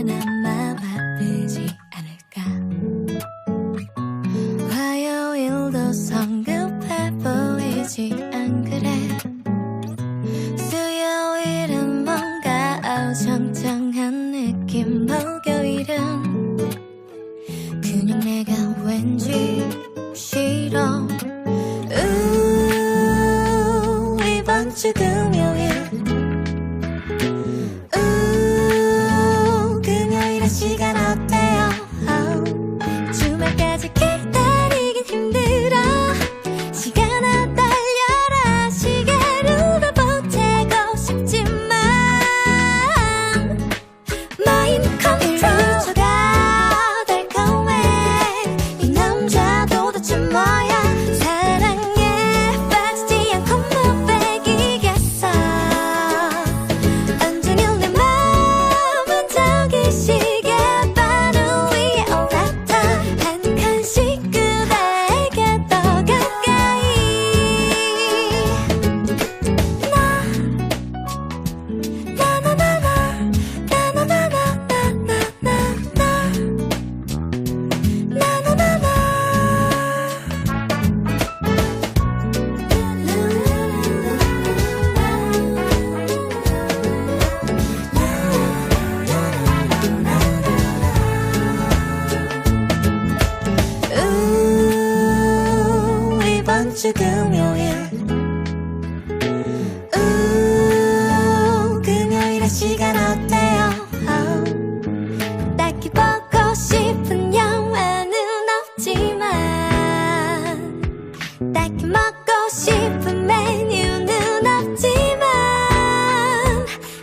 그나마 바쁘지 않을까. 화요일도 성급해 보이지 않그래. 수요일은 뭔가 어정쩡한 느낌. 목요일은 그냥 내가 왠지 싫어. 이번 주 금요일 금요일의 시간 어때요? 주말까지 기다리긴 힘들어. 시간아 달려라. 시계로 보태고 싶지만 마인드 컨트롤가 달콤해. 이 남자 도대체 뭐야. 사랑에 빠지지 않고 못 빼기겠어. 온종일 내 마음은 저기 시계바늘 위에 올랐다. 한 칸씩 그대에게 더 가까이. 이번 주 금요일 금요일의 시간 어때요? 딱히 보고 싶은 영화는 없지만 딱히 먹고 싶은 메뉴는 없지만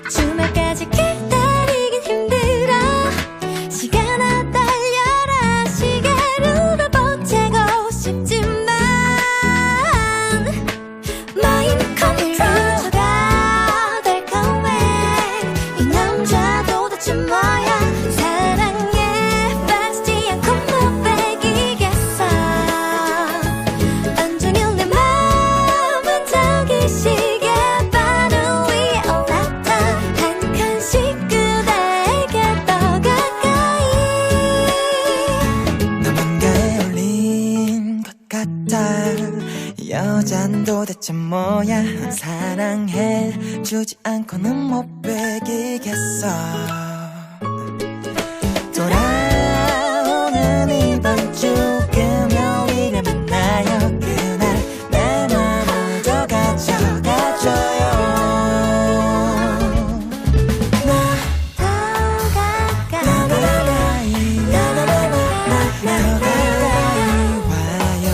주말까지 기다리긴 힘들어. 시간아 달려라. 시계로 보태고 싶지만 마인드 컨트롤가 달콤해. 이 남자 도대체 뭐야. 사랑에 빠지지 않고 못 빼기겠어. 온종일 내 마음은 저기 시계바늘 위에 올랐다. 한 칸씩 그대에게 더 가까이. 너만 가을린 것 같아. 여잔 도대체 뭐야. 사랑해 주지 않고는 못 베기겠어. 돌아오는 이번 주 금요일에 만나요. 그날 내 맘을 더 가져가줘요. 더 가까이. 더 가까이 와요.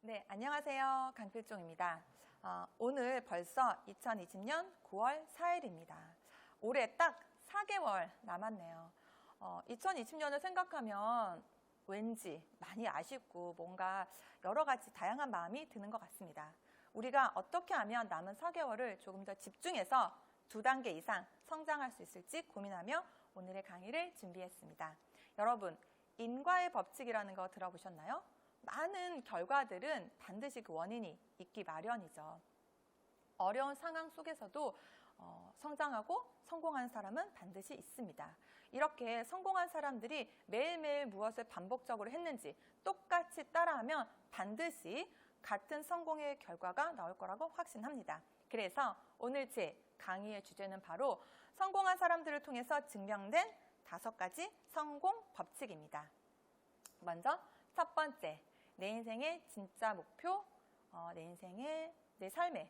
네, 안녕하세요. 강필종입니다. 오늘 벌써 2020년 9월 4일입니다. 올해 딱 4개월 남았네요. 2020년을 생각하면 왠지 많이 아쉽고 뭔가 여러 가지 다양한 마음이 드는 것 같습니다. 우리가 어떻게 하면 남은 4개월을 조금 더 집중해서 2단계 이상 성장할 수 있을지 고민하며 오늘의 강의를 준비했습니다. 여러분, 인과의 법칙이라는 거 들어보셨나요? 많은 결과들은 반드시 그 원인이 있기 마련이죠. 어려운 상황 속에서도 성장하고 성공한 사람은 반드시 있습니다. 이렇게 성공한 사람들이 매일매일 무엇을 반복적으로 했는지 똑같이 따라하면 반드시 같은 성공의 결과가 나올 거라고 확신합니다. 그래서 오늘 제 강의의 주제는 바로 성공한 사람들을 통해서 증명된 5가지 성공 법칙입니다. 먼저 첫 번째, 내 인생의 진짜 목표, 내 삶의,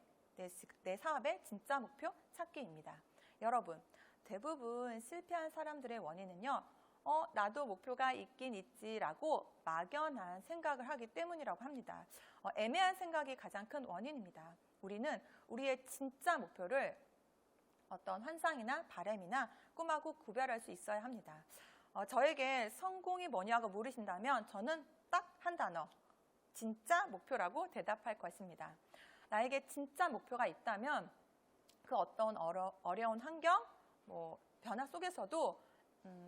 내 사업의 진짜 목표 찾기입니다. 여러분, 대부분 실패한 사람들의 원인은요, 나도 목표가 있긴 있지라고 막연한 생각을 하기 때문이라고 합니다. 애매한 생각이 가장 큰 원인입니다. 우리는 우리의 진짜 목표를 어떤 환상이나 바람이나 꿈하고 구별할 수 있어야 합니다. 저에게 성공이 뭐냐고 물으신다면 저는 딱 한 단어, 진짜 목표라고 대답할 것입니다. 나에게 진짜 목표가 있다면 그 어떤 어려운 환경, 변화 속에서도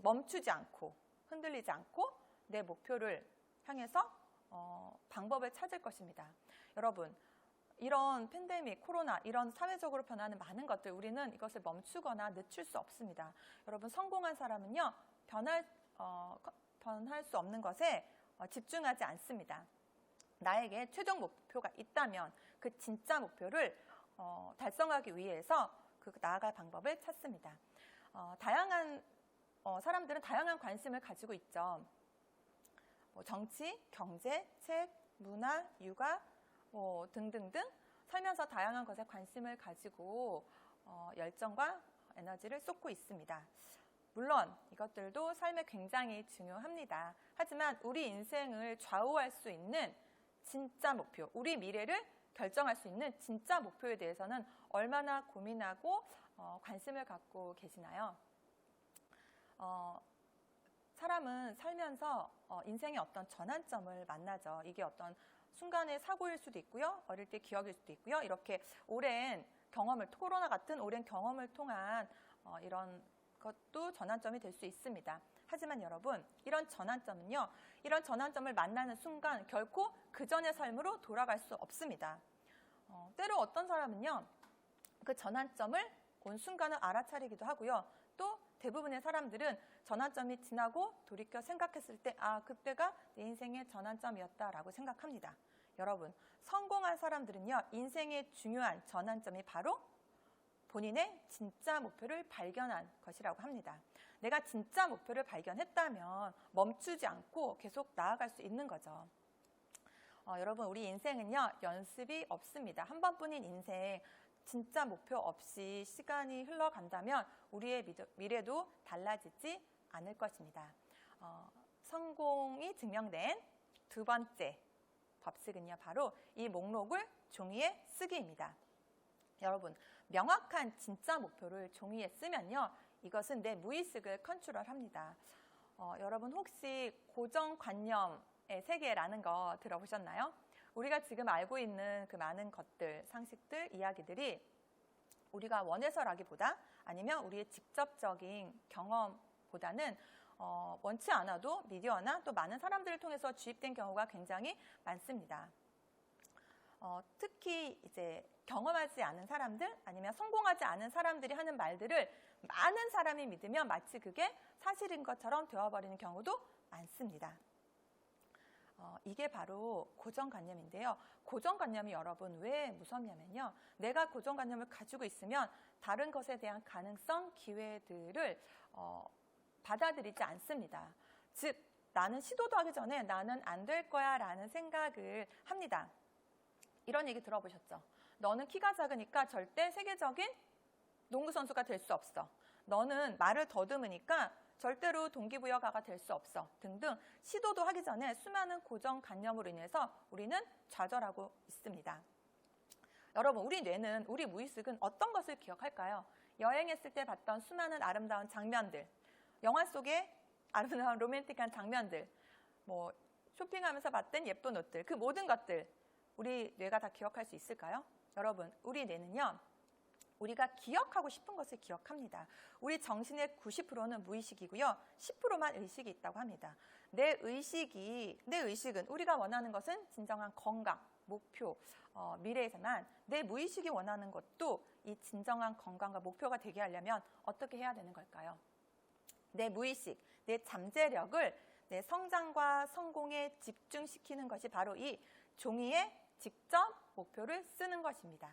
멈추지 않고 흔들리지 않고 내 목표를 향해서 방법을 찾을 것입니다. 여러분, 이런 팬데믹, 코로나, 이런 사회적으로 변하는 많은 것들, 우리는 이것을 멈추거나 늦출 수 없습니다. 여러분, 성공한 사람은요, 변할 수 없는 것에 집중하지 않습니다. 나에게 최종 목표가 있다면 그 진짜 목표를 달성하기 위해서 나아갈 방법을 찾습니다. 다양한 사람들은 다양한 관심을 가지고 있죠. 정치, 경제, 책, 문화, 육아 등등등 살면서 다양한 것에 관심을 가지고 열정과 에너지를 쏟고 있습니다. 물론 이것들도 삶에 굉장히 중요합니다. 하지만 우리 인생을 좌우할 수 있는 진짜 목표, 우리 미래를 결정할 수 있는 진짜 목표에 대해서는 얼마나 고민하고 관심을 갖고 계시나요? 사람은 살면서 인생의 어떤 전환점을 만나죠. 이게 어떤 순간의 사고일 수도 있고요. 어릴 때 기억일 수도 있고요. 이렇게 오랜 경험을, 코로나 같은 오랜 경험을 통한 이런 것도 전환점이 될 수 있습니다. 하지만 여러분, 이런 전환점은요, 이런 전환점을 만나는 순간 결코 그 전의 삶으로 돌아갈 수 없습니다. 때로 어떤 사람은요, 그 전환점을 온 순간을 알아차리기도 하고요. 또 대부분의 사람들은 전환점이 지나고 돌이켜 생각했을 때, 그때가 내 인생의 전환점이었다라고 생각합니다. 여러분, 성공한 사람들은요, 인생의 중요한 전환점이 바로 본인의 진짜 목표를 발견한 것이라고 합니다. 내가 진짜 목표를 발견했다면 멈추지 않고 계속 나아갈 수 있는 거죠. 여러분, 우리 인생은요, 연습이 없습니다. 한 번뿐인 인생, 진짜 목표 없이 시간이 흘러간다면 우리의 미래도 달라지지 않을 것입니다. 성공이 증명된 두 번째 법칙은요, 바로 이 목록을 종이에 쓰기입니다. 여러분, 명확한 진짜 목표를 종이에 쓰면요, 이것은 내 무의식을 컨트롤합니다. 여러분, 혹시 고정관념의 세계라는 거 들어보셨나요? 우리가 지금 알고 있는 그 많은 것들, 상식들, 이야기들이 우리가 원해서라기보다 아니면 우리의 직접적인 경험보다는 원치 않아도 미디어나 또 많은 사람들을 통해서 주입된 경우가 굉장히 많습니다. 특히 이제 경험하지 않은 사람들 아니면 성공하지 않은 사람들이 하는 말들을 많은 사람이 믿으면 마치 그게 사실인 것처럼 되어버리는 경우도 많습니다. 이게 바로 고정관념인데요. 고정관념이 여러분 왜 무섭냐면요, 내가 고정관념을 가지고 있으면 다른 것에 대한 가능성, 기회들을 받아들이지 않습니다. 즉, 나는 시도도 하기 전에 나는 안 될 거야 라는 생각을 합니다. 이런 얘기 들어보셨죠? 너는 키가 작으니까 절대 세계적인 농구선수가 될 수 없어. 너는 말을 더듬으니까 절대로 동기부여가가 될 수 없어. 등등 시도도 하기 전에 수많은 고정관념으로 인해서 우리는 좌절하고 있습니다. 여러분, 우리 뇌는, 우리 무의식은 어떤 것을 기억할까요? 여행했을 때 봤던 수많은 아름다운 장면들, 영화 속의 아름다운 로맨틱한 장면들, 쇼핑하면서 봤던 예쁜 옷들, 그 모든 것들 우리 뇌가 다 기억할 수 있을까요? 여러분, 우리 뇌는요, 우리가 기억하고 싶은 것을 기억합니다. 우리 정신의 90%는 무의식이고요, 10%만 의식이 있다고 합니다. 내 의식은 우리가 원하는 것은 진정한 건강, 목표, 미래에서만 내 무의식이 원하는 것도 이 진정한 건강과 목표가 되게 하려면 어떻게 해야 되는 걸까요? 내 무의식, 내 잠재력을 내 성장과 성공에 집중시키는 것이 바로 이 종이에 직접 목표를 쓰는 것입니다.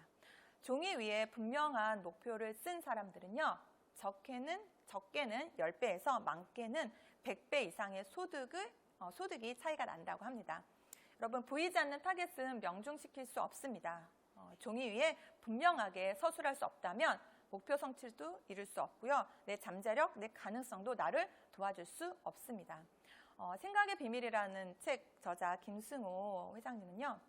종이 위에 분명한 목표를 쓴 사람들은요, 적게는 적게는 10배에서 많게는 100배 이상의 소득이 차이가 난다고 합니다. 여러분, 보이지 않는 타겟은 명중시킬 수 없습니다. 종이 위에 분명하게 서술할 수 없다면 목표 성취도 이룰 수 없고요. 내 잠재력, 내 가능성도 나를 도와줄 수 없습니다. 생각의 비밀이라는 책 저자 김승호 회장님은요,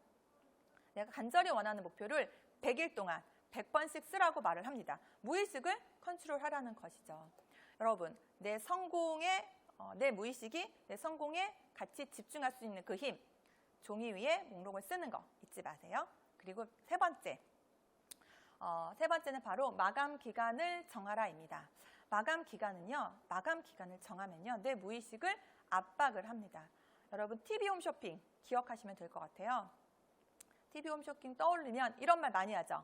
내가 간절히 원하는 목표를 100일 동안 100번씩 쓰라고 말을 합니다. 무의식을 컨트롤하라는 것이죠. 여러분, 내 무의식이 내 성공에 같이 집중할 수 있는 그 힘, 종이 위에 목록을 쓰는 거 잊지 마세요. 그리고 세 번째는 바로 마감 기간을 정하라입니다. 마감 기간을 정하면요, 내 무의식을 압박을 합니다. 여러분, TV 홈쇼핑 기억하시면 될 것 같아요. TV 홈쇼핑 떠올리면 이런 말 많이 하죠.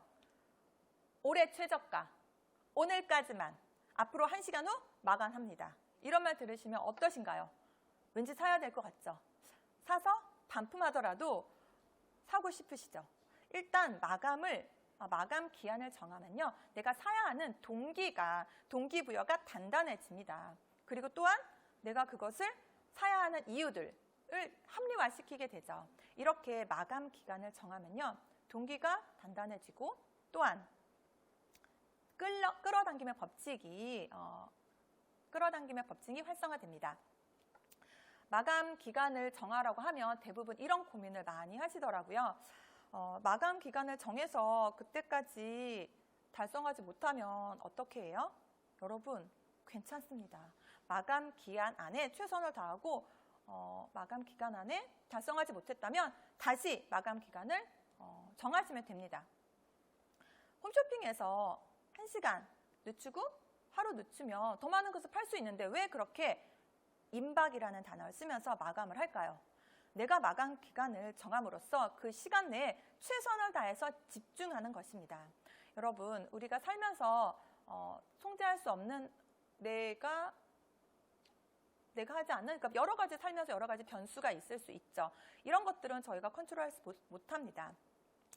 올해 최저가, 오늘까지만, 앞으로 1시간 후 마감합니다. 이런 말 들으시면 어떠신가요? 왠지 사야 될 것 같죠? 사서 반품하더라도 사고 싶으시죠? 일단 마감 기한을 정하면요, 내가 사야 하는 동기부여가 단단해집니다. 그리고 또한 내가 그것을 사야 하는 이유들을 합리화시키게 되죠. 이렇게 마감 기간을 정하면요, 동기가 단단해지고 또한 끌어당김의 법칙이 활성화됩니다. 마감 기간을 정하라고 하면 대부분 이런 고민을 많이 하시더라고요. 마감 기간을 정해서 그때까지 달성하지 못하면 어떻게 해요? 여러분, 괜찮습니다. 마감 기한 안에 최선을 다하고 마감 기간 안에 달성하지 못했다면 다시 마감 기간을 정하시면 됩니다. 홈쇼핑에서 1시간 늦추고 하루 늦추면 더 많은 것을 팔 수 있는데 왜 그렇게 임박이라는 단어를 쓰면서 마감을 할까요? 내가 마감 기간을 정함으로써 그 시간 내에 최선을 다해서 집중하는 것입니다. 여러분, 우리가 살면서 통제할 수 없는 내가 하지 않는, 그러니까 여러 가지 살면서 여러 가지 변수가 있을 수 있죠. 이런 것들은 저희가 컨트롤할 수 못합니다.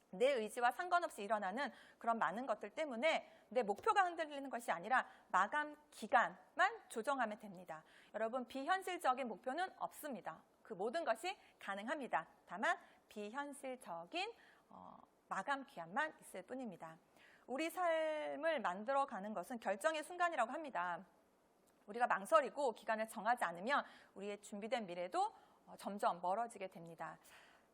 내 의지와 상관없이 일어나는 그런 많은 것들 때문에 내 목표가 흔들리는 것이 아니라 마감 기간만 조정하면 됩니다. 여러분, 비현실적인 목표는 없습니다. 그 모든 것이 가능합니다. 다만 비현실적인 마감 기한만 있을 뿐입니다. 우리 삶을 만들어가는 것은 결정의 순간이라고 합니다. 우리가 망설이고 기간을 정하지 않으면 우리의 준비된 미래도 점점 멀어지게 됩니다.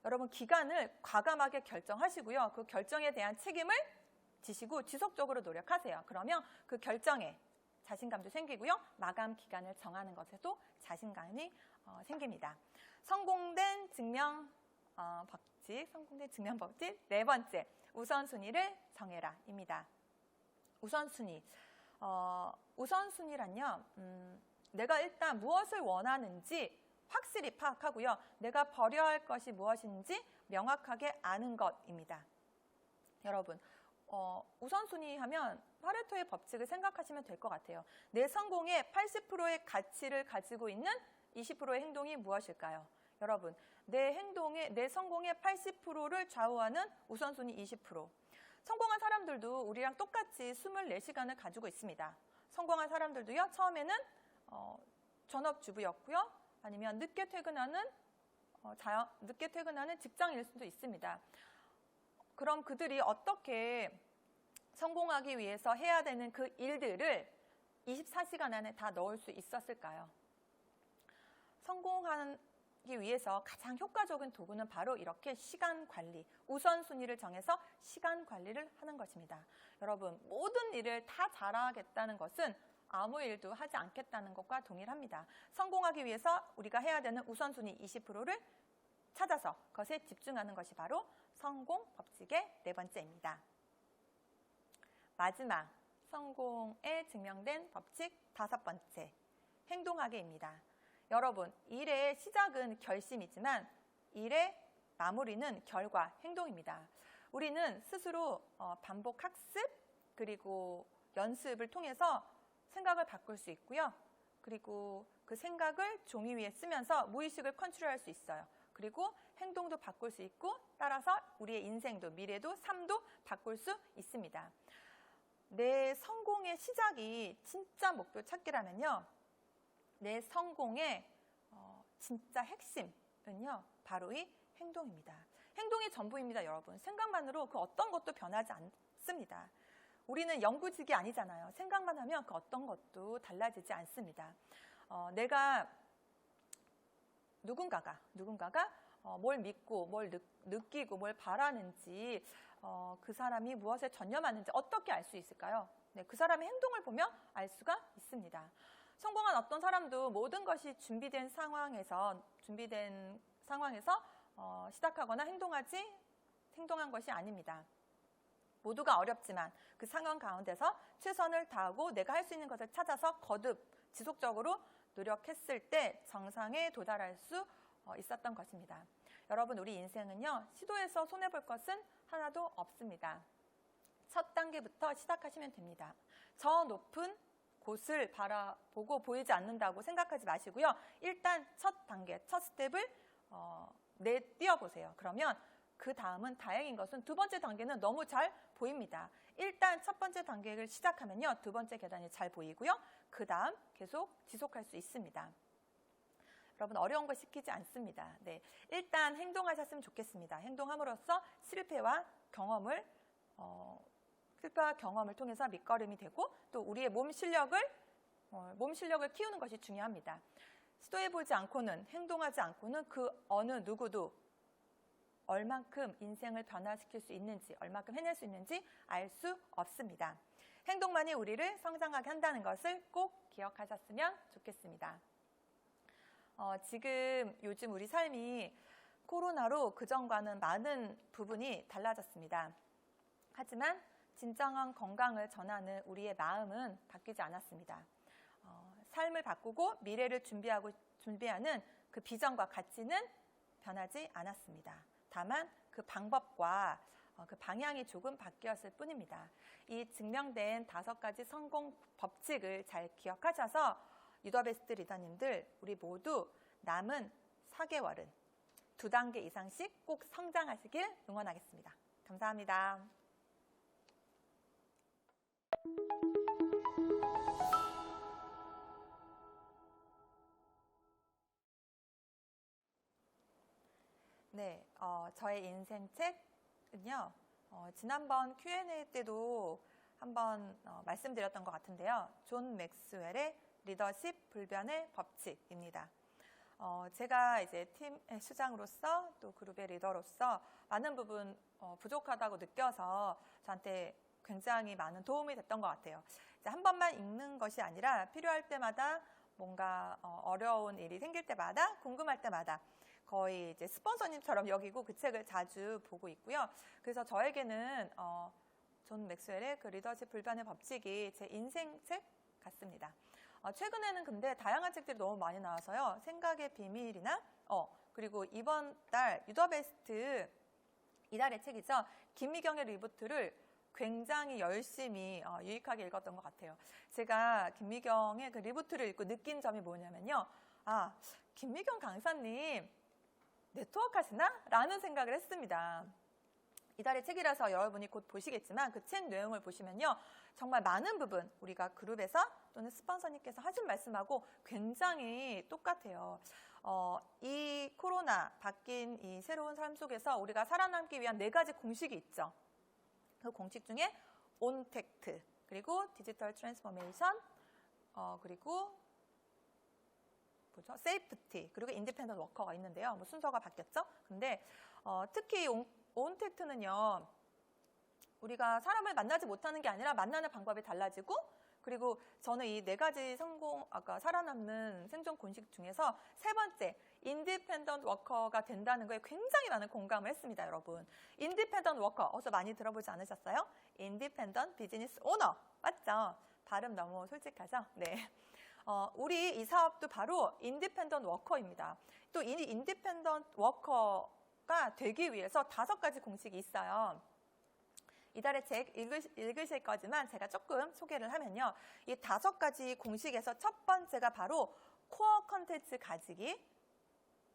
여러분, 기간을 과감하게 결정하시고요. 그 결정에 대한 책임을 지시고 지속적으로 노력하세요. 그러면 그 결정에 자신감도 생기고요. 마감 기간을 정하는 것에도 자신감이 생깁니다. 성공된 증명 법칙 네 번째, 우선순위를 정해라입니다. 우선순위란요, 내가 일단 무엇을 원하는지 확실히 파악하고요. 내가 버려야 할 것이 무엇인지 명확하게 아는 것입니다. 여러분, 우선순위 하면 파레토의 법칙을 생각하시면 될 것 같아요. 내 성공의 80%의 가치를 가지고 있는 20%의 행동이 무엇일까요? 여러분, 내 성공의 80%를 좌우하는 우선순위 20%. 성공한 사람들도 우리랑 똑같이 24시간을 가지고 있습니다. 성공한 사람들도요, 처음에는 전업주부였고요. 아니면 늦게 퇴근하는 직장인일 수도 있습니다. 그럼 그들이 어떻게 성공하기 위해서 해야 되는 그 일들을 24시간 안에 다 넣을 수 있었을까요? 성공하기 위해서 가장 효과적인 도구는 바로 이렇게 시간 관리, 우선순위를 정해서 시간 관리를 하는 것입니다. 여러분, 모든 일을 다 잘하겠다는 것은 아무 일도 하지 않겠다는 것과 동일합니다. 성공하기 위해서 우리가 해야 되는 우선순위 20%를 찾아서 그것에 집중하는 것이 바로 성공 법칙의 네 번째입니다. 마지막, 성공에 증명된 법칙 다섯 번째, 행동하기입니다. 여러분, 일의 시작은 결심이지만 일의 마무리는 결과, 행동입니다. 우리는 스스로 반복 학습 그리고 연습을 통해서 생각을 바꿀 수 있고요. 그리고 그 생각을 종이 위에 쓰면서 무의식을 컨트롤할 수 있어요. 그리고 행동도 바꿀 수 있고 따라서 우리의 인생도, 미래도, 삶도 바꿀 수 있습니다. 내 성공의 시작이 진짜 목표 찾기라면요. 내 성공의 진짜 핵심은요. 바로 이 행동입니다. 행동이 전부입니다, 여러분. 생각만으로 그 어떤 것도 변하지 않습니다. 우리는 영구직이 아니잖아요. 생각만 하면 그 어떤 것도 달라지지 않습니다. 누군가가 뭘 믿고 뭘 느끼고 뭘 바라는지 그 사람이 무엇에 전념하는지 어떻게 알 수 있을까요? 네, 그 사람의 행동을 보면 알 수가 있습니다. 성공한 어떤 사람도 모든 것이 준비된 상황에서 시작하거나 행동한 것이 아닙니다. 모두가 어렵지만 그 상황 가운데서 최선을 다하고 내가 할 수 있는 것을 찾아서 거듭 지속적으로 노력했을 때 정상에 도달할 수 있었던 것입니다. 여러분, 우리 인생은요, 시도해서 손해볼 것은 하나도 없습니다. 첫 단계부터 시작하시면 됩니다. 저 높은 곳을 바라보고 보이지 않는다고 생각하지 마시고요. 일단 첫 단계, 첫 스텝을 내뛰어보세요. 그러면 그 다음은 다행인 것은 두 번째 단계는 너무 잘 보입니다. 일단 첫 번째 단계를 시작하면요. 두 번째 계단이 잘 보이고요. 그 다음 계속 지속할 수 있습니다. 여러분, 어려운 거 시키지 않습니다. 네, 일단 행동하셨으면 좋겠습니다. 행동함으로써 실패와 경험을 통해서 밑거름이 되고 또 우리의 몸 실력을 키우는 것이 중요합니다. 시도해보지 않고는, 행동하지 않고는 그 어느 누구도 얼만큼 인생을 변화시킬 수 있는지, 얼만큼 해낼 수 있는지 알 수 없습니다. 행동만이 우리를 성장하게 한다는 것을 꼭 기억하셨으면 좋겠습니다. 지금 요즘 우리 삶이 코로나로 그전과는 많은 부분이 달라졌습니다. 하지만 진정한 건강을 전하는 우리의 마음은 바뀌지 않았습니다. 삶을 바꾸고 미래를 준비하는 그 비전과 가치는 변하지 않았습니다. 다만 그 방법과 그 방향이 조금 바뀌었을 뿐입니다. 이 증명된 5가지 성공 법칙을 잘 기억하셔서 유더베스트 리더님들, 우리 모두 남은 4개월은 2단계 이상씩 꼭 성장하시길 응원하겠습니다. 감사합니다. 네, 저의 인생책은요, 지난번 Q&A 때도 한번 말씀드렸던 것 같은데요. 존 맥스웰의 리더십 불변의 법칙입니다. 제가 이제 팀의 수장으로서 또 그룹의 리더로서 많은 부분 부족하다고 느껴서 저한테 굉장히 많은 도움이 됐던 것 같아요. 이제 한 번만 읽는 것이 아니라 필요할 때마다 뭔가 어려운 일이 생길 때마다, 궁금할 때마다 거의 이제 스폰서님처럼 여기고 그 책을 자주 보고 있고요. 그래서 저에게는 존 맥스웰의 그 리더십 불변의 법칙이 제 인생책 같습니다. 최근에는 근데 다양한 책들이 너무 많이 나와서요. 생각의 비밀이나 그리고 이번 달 유더베스트 이달의 책이죠. 김미경의 리부트를 굉장히 열심히 유익하게 읽었던 것 같아요. 제가 김미경의 그 리부트를 읽고 느낀 점이 뭐냐면요. 김미경 강사님 네트워크 하시나? 라는 생각을 했습니다. 이달의 책이라서 여러분이 곧 보시겠지만 그 책 내용을 보시면요. 정말 많은 부분 우리가 그룹에서 또는 스폰서님께서 하신 말씀하고 굉장히 똑같아요. 이 코로나 바뀐 이 새로운 삶 속에서 우리가 살아남기 위한 4가지 공식이 있죠. 그 공식 중에 온택트, 그리고 디지털 트랜스포메이션, 그리고 세이프티, 그리고 인디펜던트 워커가 있는데요. 순서가 바뀌었죠. 근데 특히 온택트는요. 우리가 사람을 만나지 못하는 게 아니라 만나는 방법이 달라지고, 그리고 저는 이 4가지 살아남는 생존 공식 중에서 3번째, 인디펜던트 워커가 된다는 거에 굉장히 많은 공감을 했습니다, 여러분. 인디펜던트 워커, 어서 많이 들어보지 않으셨어요? 인디펜던트 비즈니스 오너, 맞죠? 발음 너무 솔직하죠? 네. 우리 이 사업도 바로 인디펜던트 워커입니다. 또 이 인디펜던트 워커가 되기 위해서 5가지 공식이 있어요. 이달의 책 읽으실 거지만 제가 조금 소개를 하면요. 이 5가지 공식에서 첫 번째가 바로 코어 컨텐츠 가지기.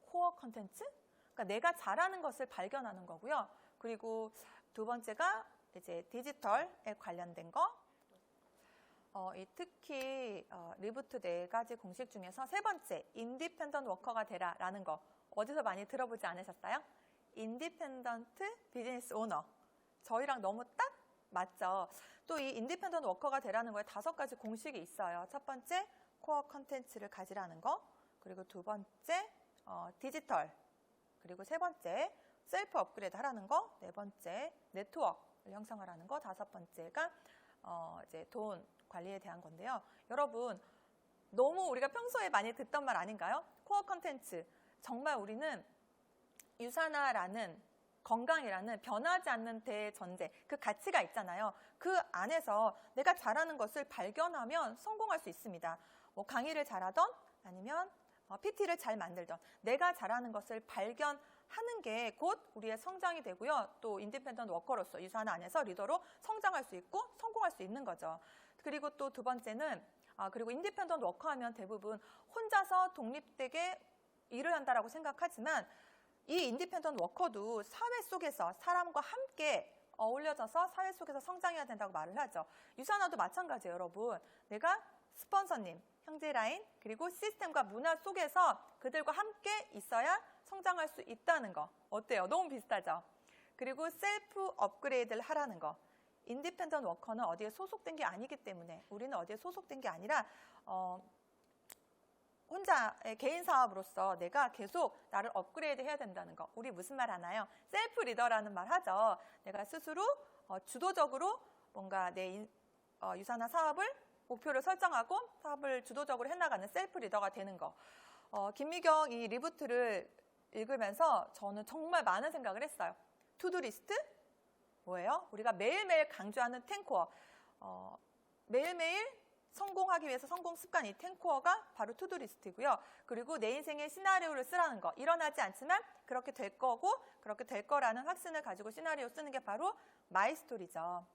코어 컨텐츠? 그러니까 내가 잘하는 것을 발견하는 거고요. 그리고 2번째가 이제 디지털에 관련된 거. 특히 리부트 4가지 공식 중에서 세 번째, 인디펜던트 워커가 되라라는 거 어디서 많이 들어보지 않으셨어요? 인디펜던트 비즈니스 오너. 저희랑 너무 딱 맞죠? 또 이 인디펜던트 워커가 되라는 거에 5가지 공식이 있어요. 첫 번째, 코어 컨텐츠를 가지라는 거. 그리고 두 번째, 디지털. 그리고 세 번째, 셀프 업그레이드 하라는 거. 네 번째, 네트워크를 형성하라는 거. 5번째가 이제 돈 관리에 대한 건데요. 여러분, 너무 우리가 평소에 많이 듣던 말 아닌가요? 코어 컨텐츠. 정말 우리는 유산화라는 건강이라는 변하지 않는 대전제, 그 가치가 있잖아요. 그 안에서 내가 잘하는 것을 발견하면 성공할 수 있습니다. 뭐 강의를 잘하던 아니면 PT를 잘 만들던 내가 잘하는 것을 발견하는 게 곧 우리의 성장이 되고요. 또 인디펜던트 워커로서 유산화 안에서 리더로 성장할 수 있고 성공할 수 있는 거죠. 그리고 또 두 번째는 그리고 인디펜던트 워커 하면 대부분 혼자서 독립되게 일을 한다라고 생각하지만 이 인디펜던트 워커도 사회 속에서 사람과 함께 어울려져서 사회 속에서 성장해야 된다고 말을 하죠. 유산화도 마찬가지예요, 여러분. 내가 스폰서님, 형제 라인, 그리고 시스템과 문화 속에서 그들과 함께 있어야 성장할 수 있다는 거. 어때요? 너무 비슷하죠? 그리고 셀프 업그레이드를 하라는 거. 인디펜던트 워커는 어디에 소속된 게 아니기 때문에 우리는 어디에 소속된 게 아니라 혼자의 개인 사업으로서 내가 계속 나를 업그레이드 해야 된다는 거. 우리 무슨 말 하나요? 셀프 리더라는 말 하죠. 내가 스스로 주도적으로 뭔가 내 유산화 사업을 목표를 설정하고 사업을 주도적으로 해나가는 셀프 리더가 되는 거. 김미경 이 리부트를 읽으면서 저는 정말 많은 생각을 했어요. 투두 리스트? 뭐예요? 우리가 매일매일 강조하는 10코어. 매일매일 성공하기 위해서 성공 습관, 이 10코어가 바로 투두 리스트고요. 그리고 내 인생의 시나리오를 쓰라는 거. 일어나지 않지만 그렇게 될 거고 그렇게 될 거라는 확신을 가지고 시나리오 쓰는 게 바로 마이 스토리죠.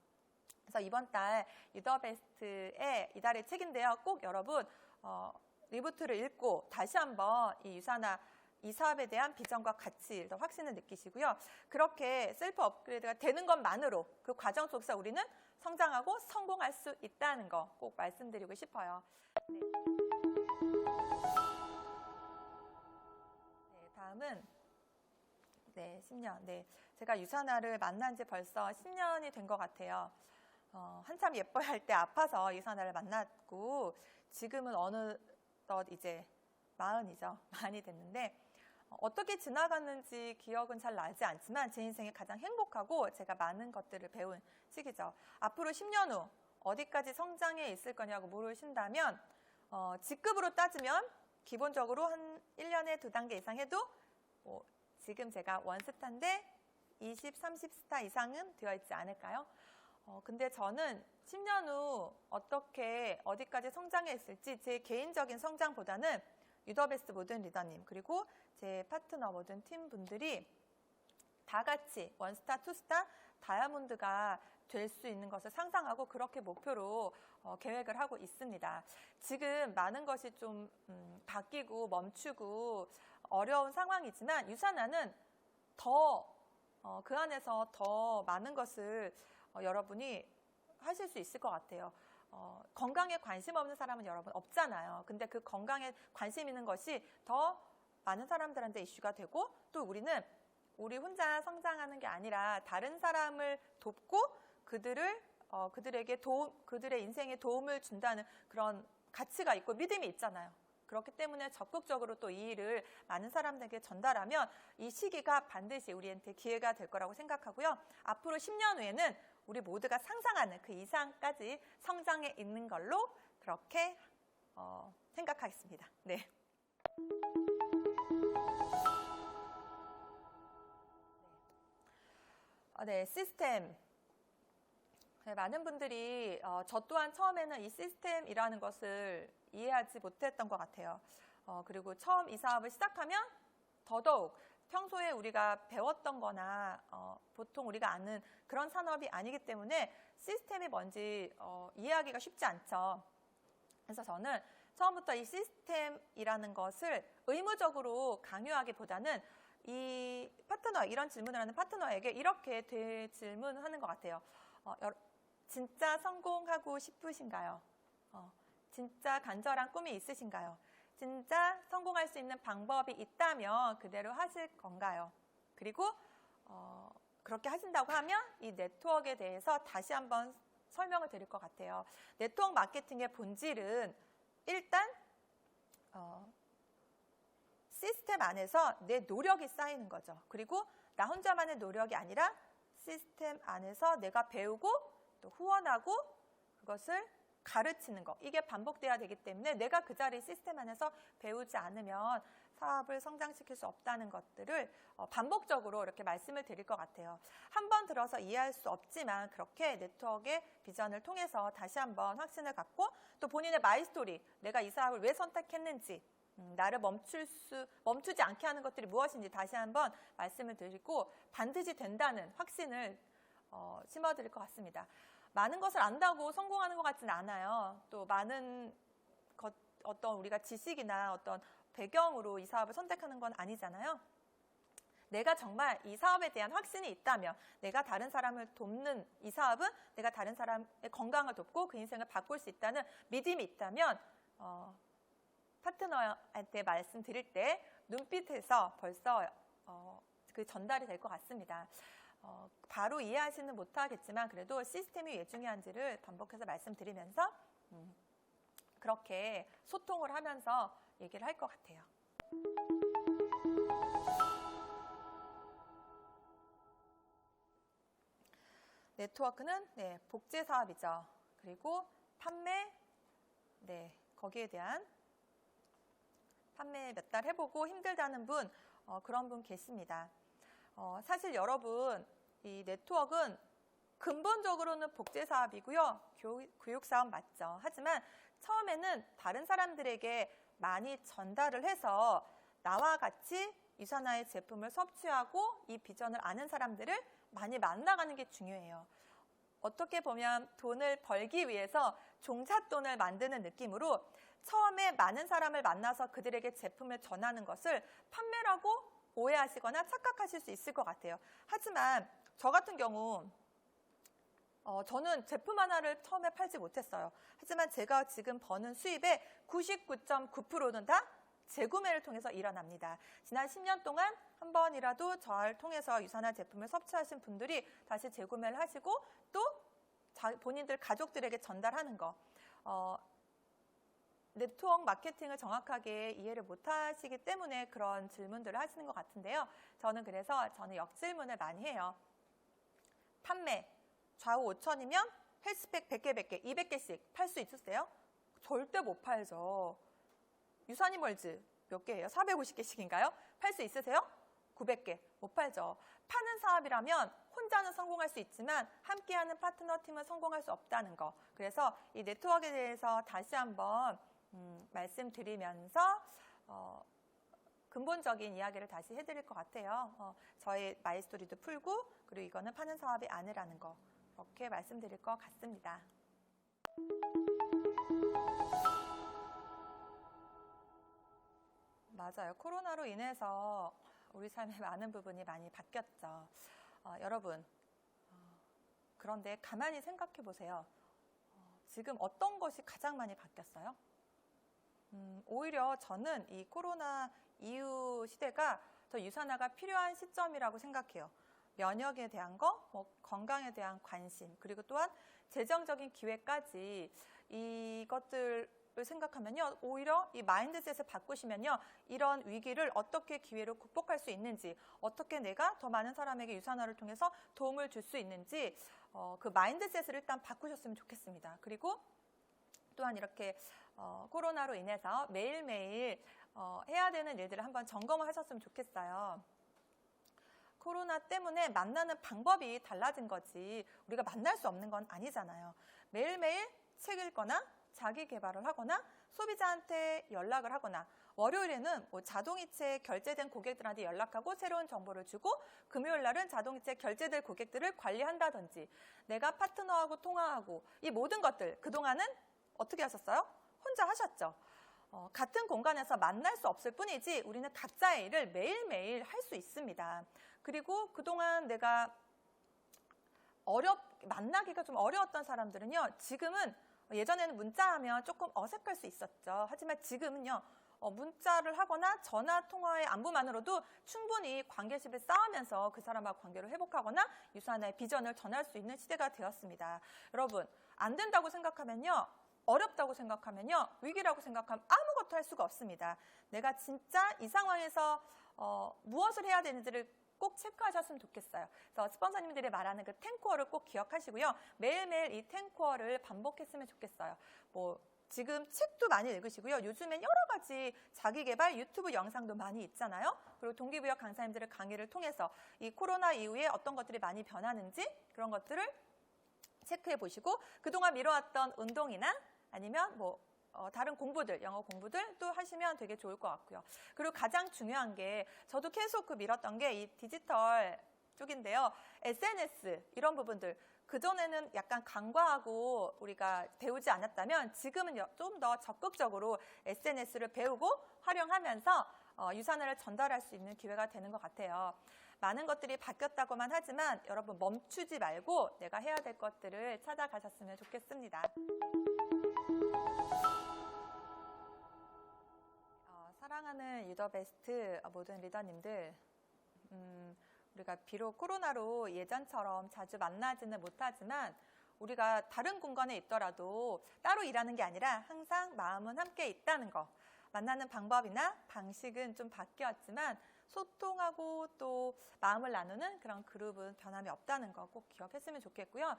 그래서 이번 달 유더베스트의 이달의 책인데요. 꼭 여러분 리부트를 읽고 다시 한번 이 유산화 이 사업에 대한 비전과 가치, 더 확신을 느끼시고요. 그렇게 셀프 업그레이드가 되는 것만으로 그 과정 속에서 우리는 성장하고 성공할 수 있다는 거 꼭 말씀드리고 싶어요. 네, 다음은 10년. 네, 제가 유산화를 만난 지 벌써 10년이 된 것 같아요. 한참 예뻐할 때 아파서 유산화를 만났고 지금은 어느덧 이제 40이죠. 많이 됐는데 어떻게 지나갔는지 기억은 잘 나지 않지만 제 인생에 가장 행복하고 제가 많은 것들을 배운 시기죠. 앞으로 10년 후 어디까지 성장해 있을 거냐고 물으신다면 직급으로 따지면 기본적으로 한 1년에 2단계 이상 해도 지금 제가 원스타인데 20, 30스타 이상은 되어 있지 않을까요? 근데 저는 10년 후 어떻게 어디까지 성장해 있을지 제 개인적인 성장보다는 유더베스트 모든 리더님 그리고 제 파트너 모든 팀분들이 다 같이 원스타, 투스타, 다이아몬드가 될 수 있는 것을 상상하고 그렇게 목표로 계획을 하고 있습니다. 지금 많은 것이 좀 바뀌고 멈추고 어려운 상황이지만 유산화는 더 그 안에서 더 많은 것을 여러분이 하실 수 있을 것 같아요. 건강에 관심 없는 사람은 여러분 없잖아요. 근데 그 건강에 관심 있는 것이 더 많은 사람들한테 이슈가 되고 또 우리는 우리 혼자 성장하는 게 아니라 다른 사람을 돕고 그들에게 그들의 인생에 도움을 준다는 그런 가치가 있고 믿음이 있잖아요. 그렇기 때문에 적극적으로 또 이 일을 많은 사람들에게 전달하면 이 시기가 반드시 우리한테 기회가 될 거라고 생각하고요. 앞으로 10년 후에는 우리 모두가 상상하는 그 이상까지 성장해 있는 걸로 그렇게 생각하겠습니다. 네. 네, 시스템. 네, 많은 분들이 저 또한 처음에는 이 시스템이라는 것을 이해하지 못했던 것 같아요. 그리고 처음 이 사업을 시작하면 더더욱 평소에 우리가 배웠던 거나 보통 우리가 아는 그런 산업이 아니기 때문에 시스템이 뭔지 이해하기가 쉽지 않죠. 그래서 저는 처음부터 이 시스템이라는 것을 의무적으로 강요하기보다는 이 파트너, 이런 질문을 하는 파트너에게 이렇게 질문하는 것 같아요. 진짜 성공하고 싶으신가요? 진짜 간절한 꿈이 있으신가요? 진짜 성공할 수 있는 방법이 있다면 그대로 하실 건가요? 그리고 그렇게 하신다고 하면 이 네트워크에 대해서 다시 한번 설명을 드릴 것 같아요. 네트워크 마케팅의 본질은 일단 시스템 안에서 내 노력이 쌓이는 거죠. 그리고 나 혼자만의 노력이 아니라 시스템 안에서 내가 배우고 또 후원하고 그것을 가르치는 거. 이게 반복돼야 되기 때문에 내가 그 자리 시스템 안에서 배우지 않으면 사업을 성장시킬 수 없다는 것들을 반복적으로 이렇게 말씀을 드릴 것 같아요. 한 번 들어서 이해할 수 없지만 그렇게 네트워크의 비전을 통해서 다시 한번 확신을 갖고 또 본인의 마이스토리, 내가 이 사업을 왜 선택했는지, 나를 멈추지 않게 하는 것들이 무엇인지 다시 한번 말씀을 드리고 반드시 된다는 확신을 심어드릴 것 같습니다. 많은 것을 안다고 성공하는 것 같지는 않아요. 또 많은 어떤 우리가 지식이나 어떤 배경으로 이 사업을 선택하는 건 아니잖아요. 내가 정말 이 사업에 대한 확신이 있다면, 내가 다른 사람을 돕는 이 사업은 내가 다른 사람의 건강을 돕고 그 인생을 바꿀 수 있다는 믿음이 있다면 파트너한테 말씀드릴 때 눈빛에서 벌써 그 전달이 될 것 같습니다. 바로 이해하지는 못하겠지만 그래도 시스템이 왜 중요한지를 반복해서 말씀드리면서 그렇게 소통을 하면서 얘기를 할 것 같아요. 네트워크는 복제 사업이죠. 그리고 판매, 거기에 대한 판매 몇 달 해보고 힘들다는 분, 그런 분 계십니다. 사실 여러분, 이 네트워크는 근본적으로는 복제 사업이고요. 교육 사업 맞죠. 하지만 처음에는 다른 사람들에게 많이 전달을 해서 나와 같이 유산화의 제품을 섭취하고 이 비전을 아는 사람들을 많이 만나가는 게 중요해요. 어떻게 보면 돈을 벌기 위해서 종잣돈을 만드는 느낌으로 처음에 많은 사람을 만나서 그들에게 제품을 전하는 것을 판매라고 오해하시거나 착각하실 수 있을 것 같아요. 하지만 저 같은 경우 저는 제품 하나를 처음에 팔지 못했어요. 하지만 제가 지금 버는 수입의 99.9%는 다 재구매를 통해서 일어납니다. 지난 10년 동안 한 번이라도 저를 통해서 유산화 제품을 섭취하신 분들이 다시 재구매를 하시고 또 본인들 가족들에게 전달하는 거. 네트워크 마케팅을 정확하게 이해를 못하시기 때문에 그런 질문들을 하시는 것 같은데요. 저는 역질문을 많이 해요. 판매, 좌우 5천이면 헬스팩 100개, 100개, 200개씩 팔 수 있으세요? 절대 못 팔죠. 유산이멀즈 몇 개예요? 450개씩인가요? 팔 수 있으세요? 900개. 못 팔죠. 파는 사업이라면 혼자는 성공할 수 있지만 함께하는 파트너 팀은 성공할 수 없다는 거. 그래서 이 네트워크에 대해서 다시 한번 말씀드리면서 근본적인 이야기를 다시 해드릴 것 같아요. 저의 마이스토리도 풀고 그리고 이거는 파는 사업이 아니라는 거. 이렇게 말씀드릴 것 같습니다. 맞아요. 코로나로 인해서 우리 삶의 많은 부분이 많이 바뀌었죠. 여러분, 그런데 가만히 생각해 보세요. 지금 어떤 것이 가장 많이 바뀌었어요? 오히려 저는 이 코로나 이후 시대가 더 유산화가 필요한 시점이라고 생각해요. 면역에 대한 거, 건강에 대한 관심, 그리고 또한 재정적인 기회까지 이것들을 생각하면요. 오히려 이 마인드셋을 바꾸시면요. 이런 위기를 어떻게 기회로 극복할 수 있는지, 어떻게 내가 더 많은 사람에게 유산화를 통해서 도움을 줄 수 있는지 그 마인드셋을 일단 바꾸셨으면 좋겠습니다. 그리고 또한 이렇게 코로나로 인해서 매일매일 해야 되는 일들을 한번 점검을 하셨으면 좋겠어요. 코로나 때문에 만나는 방법이 달라진 거지 우리가 만날 수 없는 건 아니잖아요. 매일매일 책 읽거나 자기 개발을 하거나 소비자한테 연락을 하거나 월요일에는 자동이체 결제된 고객들한테 연락하고 새로운 정보를 주고 금요일 날은 자동이체 결제될 고객들을 관리한다든지 내가 파트너하고 통화하고 이 모든 것들 그동안은 어떻게 하셨어요? 혼자 하셨죠. 같은 공간에서 만날 수 없을 뿐이지 우리는 각자의 일을 매일매일 할 수 있습니다. 그리고 그동안 내가 만나기가 좀 어려웠던 사람들은요. 지금은 예전에는 문자하면 조금 어색할 수 있었죠. 하지만 지금은요. 문자를 하거나 전화 통화의 안부만으로도 충분히 관계십을 쌓으면서 그 사람과 관계를 회복하거나 유산의 비전을 전할 수 있는 시대가 되었습니다. 여러분, 안 된다고 생각하면요. 어렵다고 생각하면요. 위기라고 생각하면 아무것도 할 수가 없습니다. 내가 진짜 이 상황에서 무엇을 해야 되는지를 꼭 체크하셨으면 좋겠어요. 그래서 스폰서님들이 말하는 그 10코어를 꼭 기억하시고요. 매일매일 이 10코어를 반복했으면 좋겠어요. 지금 책도 많이 읽으시고요. 요즘엔 여러 가지 자기개발 유튜브 영상도 많이 있잖아요. 그리고 동기부여 강사님들의 강의를 통해서 이 코로나 이후에 어떤 것들이 많이 변하는지 그런 것들을 체크해 보시고 그동안 미뤄왔던 운동이나 아니면 다른 공부들, 영어 공부들 또 하시면 되게 좋을 것 같고요. 그리고 가장 중요한 게 저도 계속 미뤘던 게 이 디지털 쪽인데요. SNS 이런 부분들 그전에는 약간 간과하고 우리가 배우지 않았다면 지금은 좀 더 적극적으로 SNS를 배우고 활용하면서 유산을 전달할 수 있는 기회가 되는 것 같아요. 많은 것들이 바뀌었다고만 하지만 여러분 멈추지 말고 내가 해야 될 것들을 찾아가셨으면 좋겠습니다. 사랑하는 유더베스트 모든 리더님들, 우리가 비록 코로나로 예전처럼 자주 만나지는 못하지만 우리가 다른 공간에 있더라도 따로 일하는 게 아니라 항상 마음은 함께 있다는 거. 만나는 방법이나 방식은 좀 바뀌었지만 소통하고 또 마음을 나누는 그런 그룹은 변함이 없다는 거 꼭 기억했으면 좋겠고요.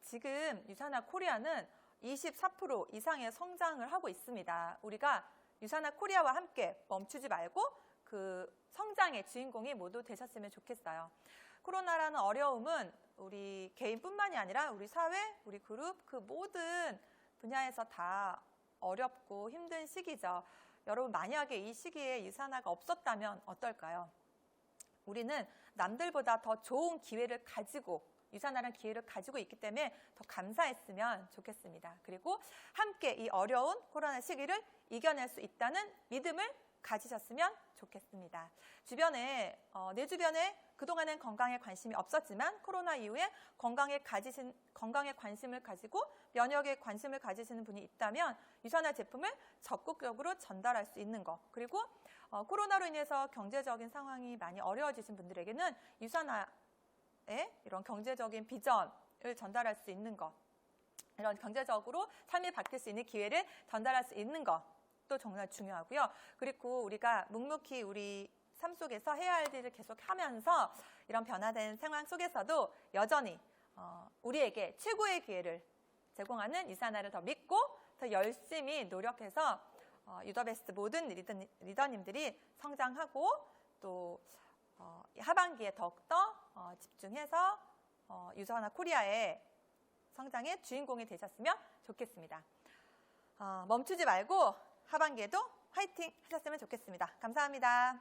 지금 유산화 코리아는 24% 이상의 성장을 하고 있습니다. 우리가 유산화 코리아와 함께 멈추지 말고 그 성장의 주인공이 모두 되셨으면 좋겠어요. 코로나라는 어려움은 우리 개인뿐만이 아니라 우리 사회, 우리 그룹 그 모든 분야에서 다 어렵고 힘든 시기죠. 여러분 만약에 이 시기에 유산화가 없었다면 어떨까요? 우리는 남들보다 더 좋은 기회를 가지고 유산화라는 기회를 가지고 있기 때문에 더 감사했으면 좋겠습니다. 그리고 함께 이 어려운 코로나 시기를 이겨낼 수 있다는 믿음을 가지셨으면 좋겠습니다. 내 주변에 그동안은 건강에 관심이 없었지만 코로나 이후에 건강에 관심을 가지고 면역에 관심을 가지시는 분이 있다면 유산화 제품을 적극적으로 전달할 수 있는 것. 그리고 코로나로 인해서 경제적인 상황이 많이 어려워지신 분들에게는 유산화의 이런 경제적인 비전을 전달할 수 있는 것. 이런 경제적으로 삶이 바뀔 수 있는 기회를 전달할 수 있는 것. 또 정말 중요하고요. 그리고 우리가 묵묵히 우리 삶 속에서 해야 할 일을 계속 하면서 이런 변화된 상황 속에서도 여전히 우리에게 최고의 기회를 제공하는 유산화를 더 믿고 더 열심히 노력해서 유더베스트 모든 리더님들이 성장하고 또 하반기에 더욱더 집중해서 유산화 코리아의 성장의 주인공이 되셨으면 좋겠습니다. 멈추지 말고 하반기에도 화이팅 하셨으면 좋겠습니다. 감사합니다.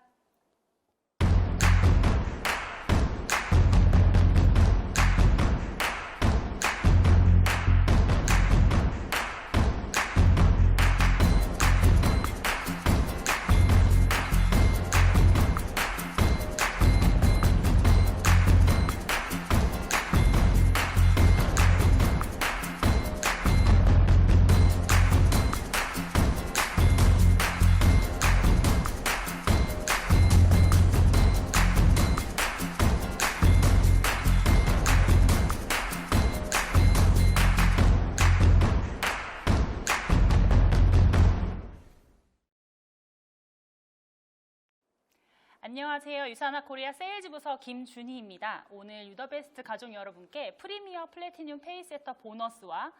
안녕하세요. 유산화 코리아 세일즈 부서 김준희입니다. 오늘 유더베스트 가족 여러분께 프리미어 플래티늄 페이세터 보너스와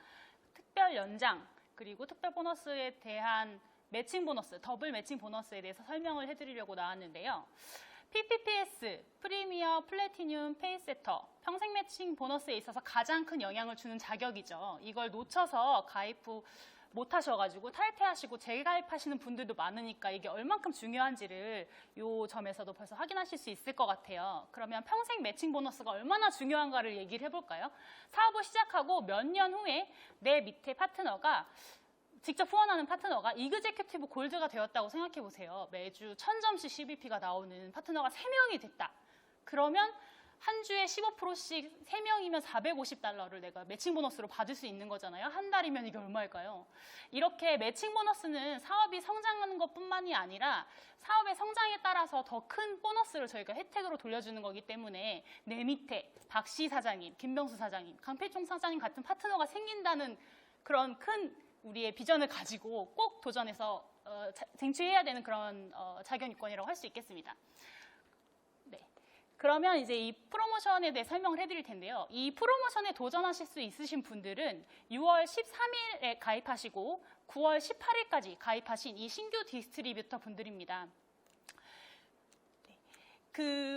특별 연장 그리고 특별 보너스에 대한 매칭 보너스, 더블 매칭 보너스에 대해서 설명을 해드리려고 나왔는데요. PPPS, 프리미어 플래티늄 페이세터, 평생 매칭 보너스에 있어서 가장 큰 영향을 주는 자격이죠. 이걸 놓쳐서 가입 후 못하셔가지고 탈퇴하시고 재가입하시는 분들도 많으니까 이게 얼만큼 중요한지를 이 점에서도 벌써 확인하실 수 있을 것 같아요. 그러면 평생 매칭 보너스가 얼마나 중요한가를 얘기를 해볼까요? 사업을 시작하고 몇 년 후에 내 밑에 파트너가 직접 후원하는 파트너가 이그제큐티브 골드가 되었다고 생각해 보세요. 매주 1000점씩 CBP가 나오는 파트너가 3명이 됐다. 그러면 한 주에 15%씩 3명이면 450달러를 내가 매칭 보너스로 받을 수 있는 거잖아요. 한 달이면 이게 얼마일까요? 이렇게 매칭 보너스는 사업이 성장하는 것뿐만이 아니라 사업의 성장에 따라서 더 큰 보너스를 저희가 혜택으로 돌려주는 거기 때문에 내 밑에 박씨 사장님, 김병수 사장님, 강필종 사장님 같은 파트너가 생긴다는 그런 큰 우리의 비전을 가지고 꼭 도전해서 쟁취해야 되는 그런 자격 요건이라고 할 수 있겠습니다. 그러면 이제 이 프로모션에 대해 설명을 해드릴 텐데요. 이 프로모션에 도전하실 수 있으신 분들은 6월 13일에 가입하시고 9월 18일까지 가입하신 이 신규 디스트리뷰터 분들입니다.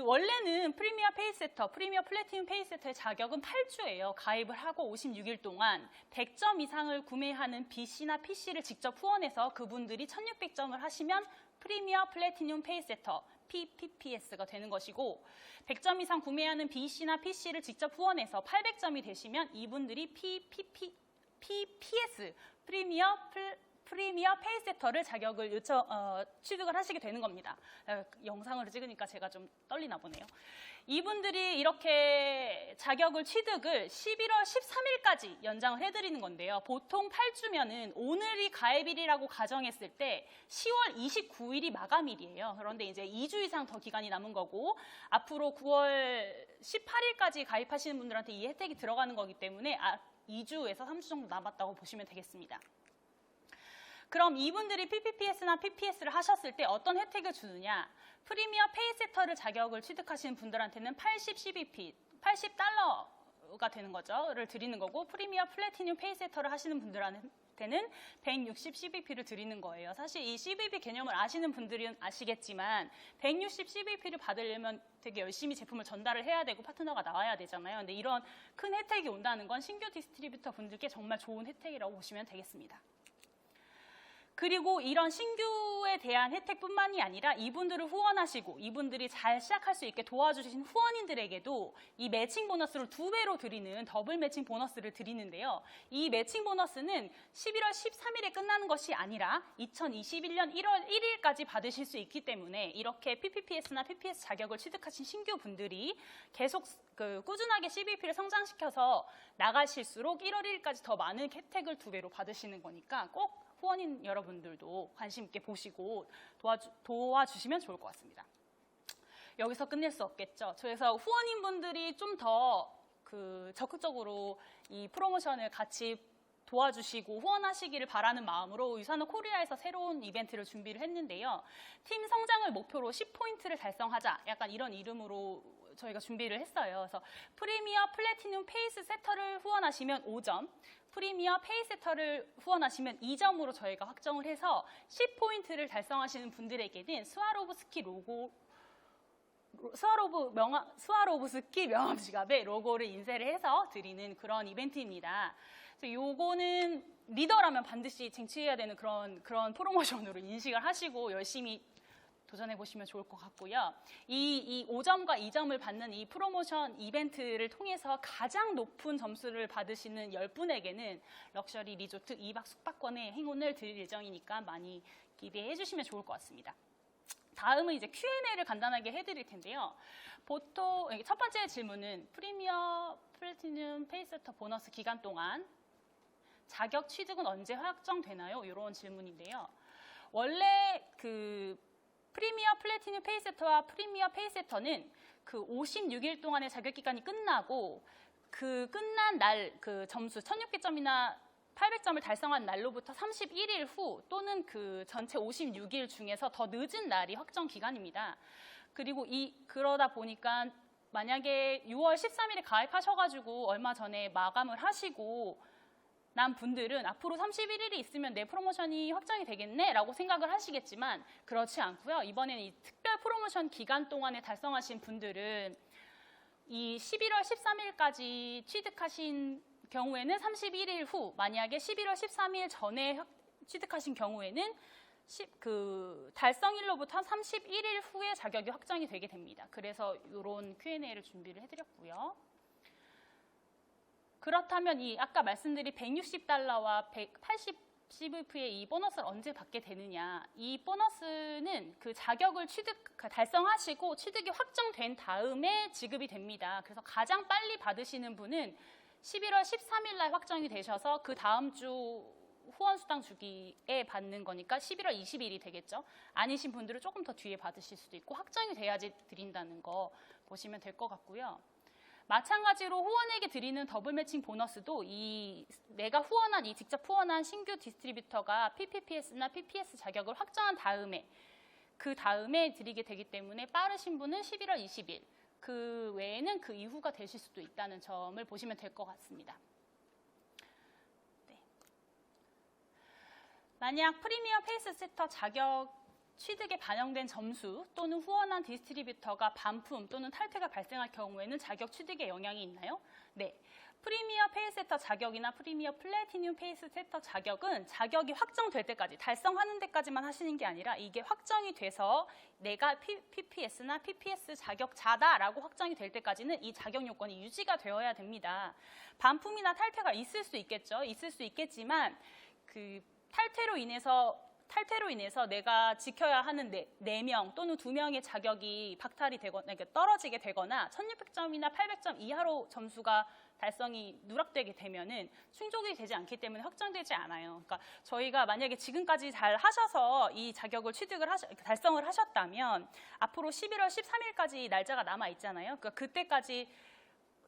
원래는 프리미어 페이세터, 프리미어 플래티넘 페이세터의 자격은 8주예요. 가입을 하고 56일 동안 100점 이상을 구매하는 BC나 PC를 직접 후원해서 그분들이 1600점을 하시면 프리미어 플래티넘 페이세터, PPPS가 되는 것이고 100점 이상 구매하는 BC나 PC를 직접 후원해서 800점이 되시면 이분들이 PPS, 프리미어 페이세터를 자격을 취득을 하시게 되는 겁니다. 영상을 찍으니까 제가 좀 떨리나 보네요. 이분들이 이렇게 자격을 취득을 11월 13일까지 연장을 해드리는 건데요. 보통 8주면은 오늘이 가입일이라고 가정했을 때 10월 29일이 마감일이에요. 그런데 이제 2주 이상 더 기간이 남은 거고 앞으로 9월 18일까지 가입하시는 분들한테 이 혜택이 들어가는 거기 때문에 2주에서 3주 정도 남았다고 보시면 되겠습니다. 그럼 이분들이 PPPS나 PPS를 하셨을 때 어떤 혜택을 주느냐? 프리미어 페이세터를 자격을 취득하시는 분들한테는 80 CBP, 80달러가 되는 거죠.를 드리는 거고 프리미어 플래티넘 페이세터를 하시는 분들한테는 160 CBP를 드리는 거예요. 사실 이 CBP 개념을 아시는 분들은 아시겠지만 160 CBP를 받으려면 되게 열심히 제품을 전달을 해야 되고 파트너가 나와야 되잖아요. 근데 이런 큰 혜택이 온다는 건 신규 디스트리뷰터 분들께 정말 좋은 혜택이라고 보시면 되겠습니다. 그리고 이런 신규에 대한 혜택뿐만이 아니라 이분들을 후원하시고 이분들이 잘 시작할 수 있게 도와주신 후원인들에게도 이 매칭 보너스를 2배로 드리는 더블 매칭 보너스를 드리는데요. 이 매칭 보너스는 11월 13일에 끝나는 것이 아니라 2021년 1월 1일까지 받으실 수 있기 때문에 이렇게 PPPS나 PPS 자격을 취득하신 신규 분들이 계속 꾸준하게 CBP를 성장시켜서 나가실수록 1월 1일까지 더 많은 혜택을 2배로 받으시는 거니까 꼭 후원인 여러분들도 관심 있게 보시고 도와주시면 좋을 것 같습니다. 여기서 끝낼 수 없겠죠. 그래서 후원인분들이 좀 더 적극적으로 이 프로모션을 같이 도와주시고 후원하시기를 바라는 마음으로 유산호 코리아에서 새로운 이벤트를 준비를 했는데요. 팀 성장을 목표로 10포인트를 달성하자. 약간 이런 이름으로 저희가 준비를 했어요. 그래서 프리미어 플래티넘 페이스 세터를 후원하시면 5점, 프리미어 페이세터를 후원하시면 2점으로 저희가 확정을 해서 10포인트를 달성하시는 분들에게는 스와로브스키 명함 지갑에 로고를 인쇄를 해서 드리는 그런 이벤트입니다. 그래서 요거는 리더라면 반드시 쟁취해야 되는 그런 프로모션으로 인식을 하시고 열심히 도전해 보시면 좋을 것 같고요. 이 5점과 2점을 받는 이 프로모션 이벤트를 통해서 가장 높은 점수를 받으시는 10분에게는 럭셔리 리조트 2박 숙박권의 행운을 드릴 예정이니까 많이 기대해 주시면 좋을 것 같습니다. 다음은 이제 Q&A를 간단하게 해드릴 텐데요. 보통 첫 번째 질문은 프리미어 플래티넘 페이세터 보너스 기간 동안 자격 취득은 언제 확정되나요? 이런 질문인데요. 원래 프리미어 플래티넘 페이세터와 프리미어 페이세터는 56일 동안의 자격 기간이 끝나고 끝난 날 점수 1600점이나 800점을 달성한 날로부터 31일 후 또는 전체 56일 중에서 더 늦은 날이 확정 기간입니다. 그리고 그러다 보니까 만약에 6월 13일에 가입하셔가지고 얼마 전에 마감을 하시고 난 분들은 앞으로 31일이 있으면 내 프로모션이 확정이 되겠네 라고 생각을 하시겠지만 그렇지 않고요. 이번에는 이 특별 프로모션 기간 동안에 달성하신 분들은 이 11월 13일까지 취득하신 경우에는 31일 후, 만약에 11월 13일 전에 취득하신 경우에는 달성일로부터 31일 후에 자격이 확정이 되게 됩니다. 그래서 이런 Q&A를 준비를 해드렸고요. 그렇다면 아까 말씀드린 160달러와 180 CVP의 이 보너스를 언제 받게 되느냐. 이 보너스는 그 자격을 달성하시고 취득이 확정된 다음에 지급이 됩니다. 그래서 가장 빨리 받으시는 분은 11월 13일 날 확정이 되셔서 그 다음 주 후원수당 주기에 받는 거니까 11월 20일이 되겠죠. 아니신 분들은 조금 더 뒤에 받으실 수도 있고 확정이 돼야지 드린다는 거 보시면 될 것 같고요. 마찬가지로 후원에게 드리는 더블 매칭 보너스도 내가 직접 후원한 신규 디스트리뷰터가 PPPS나 PPS 자격을 확정한 다음에 그 다음에 드리게 되기 때문에 빠르신 분은 11월 20일, 그 외에는 그 이후가 되실 수도 있다는 점을 보시면 될 것 같습니다. 네. 만약 프리미어 페이스 세터 자격 취득에 반영된 점수 또는 후원한 디스트리뷰터가 반품 또는 탈퇴가 발생할 경우에는 자격 취득에 영향이 있나요? 네. 프리미어 페이스 세터 자격이나 프리미어 플래티늄 페이스 세터 자격은 자격이 확정될 때까지, 달성하는 데까지만 하시는 게 아니라 이게 확정이 돼서 내가 PPS나 PPS 자격자다라고 확정이 될 때까지는 이 자격 요건이 유지가 되어야 됩니다. 반품이나 탈퇴가 있을 수 있겠죠. 있을 수 있겠지만 그 탈퇴로 인해서 내가 지켜야 하는 4명 또는 2명의 자격이 박탈이 되거나 떨어지게 되거나 1600점이나 800점 이하로 점수가 달성이 누락되게 되면은 충족이 되지 않기 때문에 확정되지 않아요. 그러니까 저희가 만약에 지금까지 잘 하셔서 이 자격을 달성을 하셨다면 앞으로 11월 13일까지 날짜가 남아 있잖아요. 그러니까 그때까지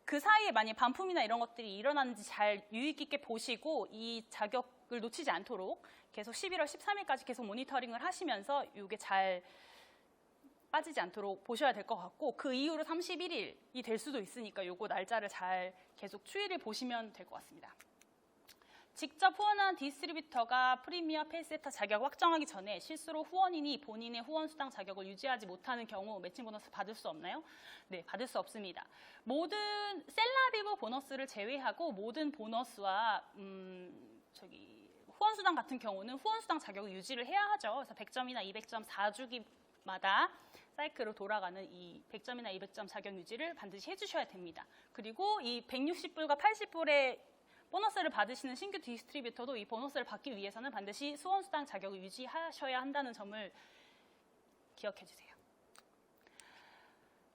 그 사이에 만약 반품이나 이런 것들이 일어나는지 잘 유의 깊게 보시고 이 자격을 놓치지 않도록 계속 11월 13일까지 계속 모니터링을 하시면서 이게 잘 빠지지 않도록 보셔야 될 것 같고 그 이후로 31일이 될 수도 있으니까 요거 날짜를 잘 계속 추이를 보시면 될 것 같습니다. 직접 후원한 디스트리뷰터가 프리미어 페이스세터 자격을 확정하기 전에 실수로 후원인이 본인의 후원수당 자격을 유지하지 못하는 경우 매칭 보너스 받을 수 없나요? 네, 받을 수 없습니다. 모든 셀라비브 보너스를 제외하고 모든 보너스와 후원수당 같은 경우는 후원수당 자격을 유지를 해야 하죠. 그래서 100점이나 200점 4주기마다 사이클로 돌아가는 이 100점이나 200점 자격 유지를 반드시 해주셔야 됩니다. 그리고 이 160불과 80불의 보너스를 받으시는 신규 디스트리뷰터도 이 보너스를 받기 위해서는 반드시 후원수당 자격을 유지하셔야 한다는 점을 기억해 주세요.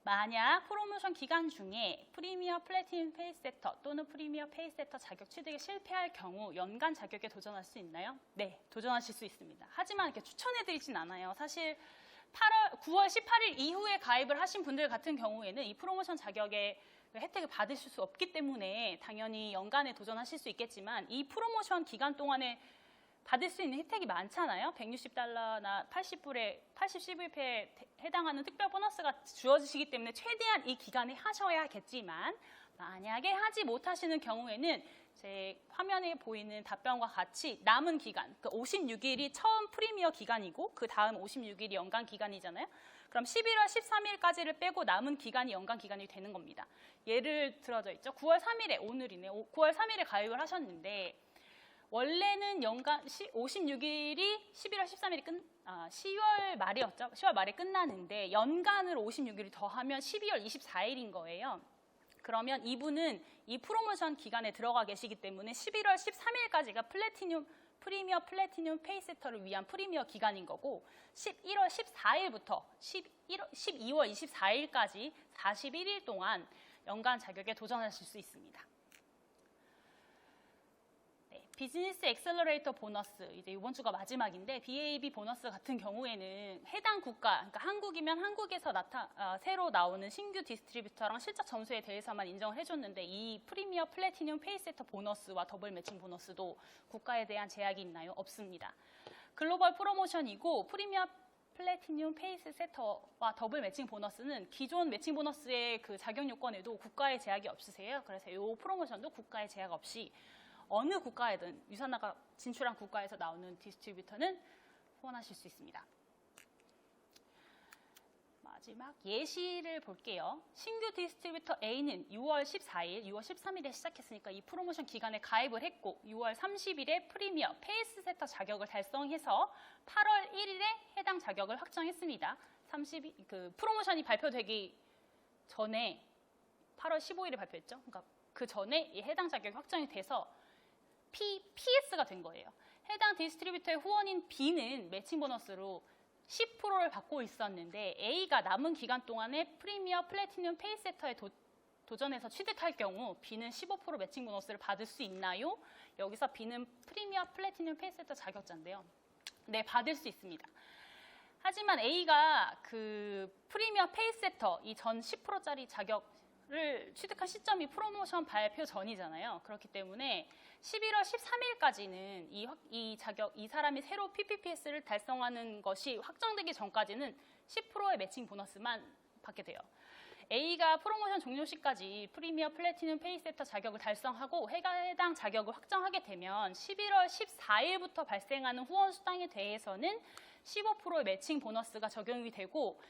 만약 프로모션 기간 중에 프리미어 플래티늄 페이스세터 또는 프리미어 페이스세터 자격 취득에 실패할 경우 연간 자격에 도전할 수 있나요? 네, 도전하실 수 있습니다. 하지만 이렇게 추천해드리진 않아요. 사실 9월 18일 이후에 가입을 하신 분들 같은 경우에는 이 프로모션 자격의 혜택을 받으실 수 없기 때문에 당연히 연간에 도전하실 수 있겠지만 이 프로모션 기간 동안에 받을 수 있는 혜택이 많잖아요. 160달러나 80불에 80 CVP에 해당하는 특별 보너스가 주어지시기 때문에 최대한 이 기간에 하셔야겠지만 만약에 하지 못하시는 경우에는 제 화면에 보이는 답변과 같이 남은 기간, 그 56일이 처음 프리미어 기간이고 그 다음 56일이 연간 기간이잖아요. 그럼 11월 13일까지를 빼고 남은 기간이 연간 기간이 되는 겁니다. 예를 들어져 있죠. 9월 3일에 오늘이네. 9월 3일에 가입을 하셨는데 원래는 연간 56일이 11월 13일이 10월 말이었죠. 10월 말에 끝나는데 연간으로 56일을 더하면 12월 24일인 거예요. 그러면 이분은 이 프로모션 기간에 들어가 계시기 때문에 11월 13일까지가 프리미어 플래티늄 페이세터를 위한 프리미어 기간인 거고 11월 14일부터 12월 24일까지 41일 동안 연간 자격에 도전하실 수 있습니다. 비즈니스 엑셀러레이터 보너스, 이제 이번 주가 마지막인데 BAB 보너스 같은 경우에는 해당 국가, 그러니까 한국이면 한국에서 새로 나오는 신규 디스트리뷰터랑 실적 점수에 대해서만 인정을 해줬는데 이 프리미어 플래티늄 페이세터 보너스와 더블 매칭 보너스도 국가에 대한 제약이 있나요? 없습니다. 글로벌 프로모션이고 프리미어 플래티늄 페이스세터와 더블 매칭 보너스는 기존 매칭 보너스의 그 자격 요건에도 국가의 제약이 없으세요. 그래서 이 프로모션도 국가의 제약 없이 어느 국가에든 유산화가 진출한 국가에서 나오는 디스트리뷰터는 후원하실 수 있습니다. 마지막 예시를 볼게요. 신규 디스트리뷰터 A는 6월 14일, 6월 13일에 시작했으니까 이 프로모션 기간에 가입을 했고 6월 30일에 프리미어 페이스세터 자격을 달성해서 8월 1일에 해당 자격을 확정했습니다. 그 프로모션이 발표되기 전에 8월 15일에 발표했죠. 그러니까 그 전에 이 해당 자격이 확정이 돼서 PPS가 된 거예요. 해당 디스트리뷰터의 후원인 B는 매칭 보너스로 10%를 받고 있었는데 A가 남은 기간 동안에 프리미어 플래티늄 페이세터에 도전해서 취득할 경우 B는 15% 매칭 보너스를 받을 수 있나요? 여기서 B는 프리미어 플래티늄 페이세터 자격자인데요. 네, 받을 수 있습니다. 하지만 A가 그 프리미어 페이세터 이 전 10%짜리 자격을 취득한 시점이 프로모션 발표 전이잖아요. 그렇기 때문에 11월 13일까지는 이 사람이 새로 PPPS를 달성하는 것이 확정되기 전까지는 10%의 매칭 보너스만 받게 돼요. A가 프로모션 종료 시까지 프리미어 플래티늄 페이세터 자격을 달성하고 해당 자격을 확정하게 되면 11월 14일부터 발생하는 후원 수당에 대해서는 15%의 매칭 보너스가 적용이 되고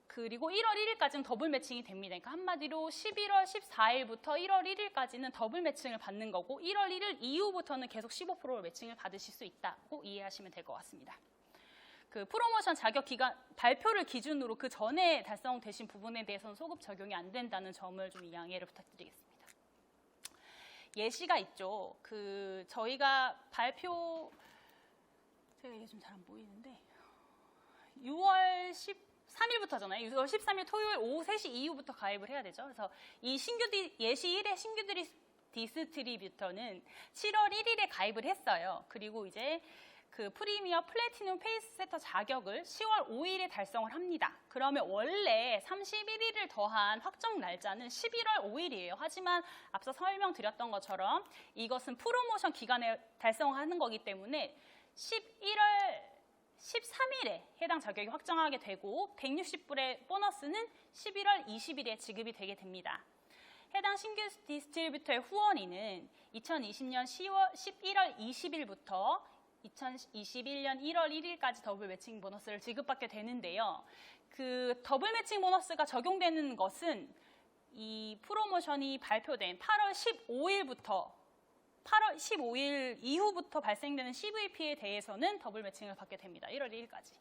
그리고 1월 1일까지는 더블 매칭이 됩니다. 그러니까 한마디로 11월 14일부터 1월 1일까지는 더블 매칭을 받는 거고 1월 1일 이후부터는 계속 15%의 매칭을 받으실 수 있다고 이해하시면 될 것 같습니다. 그 프로모션 자격 기간 발표를 기준으로 그 전에 달성되신 부분에 대해서는 소급 적용이 안 된다는 점을 좀 양해를 부탁드리겠습니다. 예시가 있죠. 그 저희가 제가 이게 좀 잘 안 보이는데 6월 13일부터잖아요. 6월 13일 토요일 오후 3시 이후부터 가입을 해야 되죠. 그래서 이 예시 1회 신규 디스트리뷰터는 7월 1일에 가입을 했어요. 그리고 이제 그 프리미어 플래티늄 페이세터 자격을 10월 5일에 달성을 합니다. 그러면 원래 31일을 더한 확정 날짜는 11월 5일이에요. 하지만 앞서 설명드렸던 것처럼 이것은 프로모션 기간에 달성하는 거기 때문에 11월 13일에 해당 자격이 확정하게 되고 160불의 보너스는 11월 20일에 지급이 되게 됩니다. 해당 신규 디스트리뷰터의 후원인은 2020년 11월 20일부터 2021년 1월 1일까지 더블 매칭 보너스를 지급받게 되는데요. 그 더블 매칭 보너스가 적용되는 것은 이 프로모션이 발표된 8월 15일 이후부터 발생되는 CVP에 대해서는 더블 매칭을 받게 됩니다. 1월 1일까지.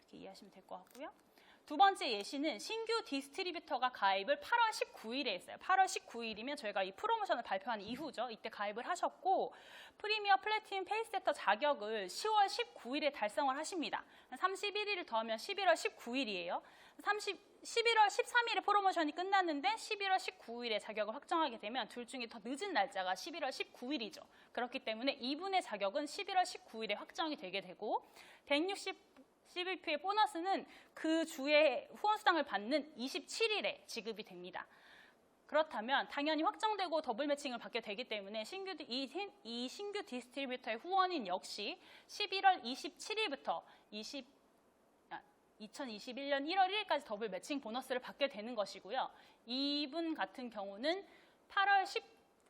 이렇게 이해하시면 될 것 같고요. 두 번째 예시는 신규 디스트리뷰터가 가입을 8월 19일에 했어요. 8월 19일이면 저희가 이 프로모션을 발표한 이후죠. 이때 가입을 하셨고 프리미어 플래티늄 페이세터 자격을 10월 19일에 달성을 하십니다. 31일을 더하면 11월 19일이에요. 11월 13일에 프로모션이 끝났는데 11월 19일에 자격을 확정하게 되면 둘 중에 더 늦은 날짜가 11월 19일이죠. 그렇기 때문에 이분의 자격은 11월 19일에 확정이 되게 되고 160CVP의 보너스는 그 주에 후원수당을 받는 27일에 지급이 됩니다. 그렇다면 당연히 확정되고 더블 매칭을 받게 되기 때문에 이 신규 디스트리뷰터의 후원인 역시 11월 27일부터 2021년 1월 1일까지 더블 매칭 보너스를 받게 되는 것이고요. 이분 같은 경우는 8월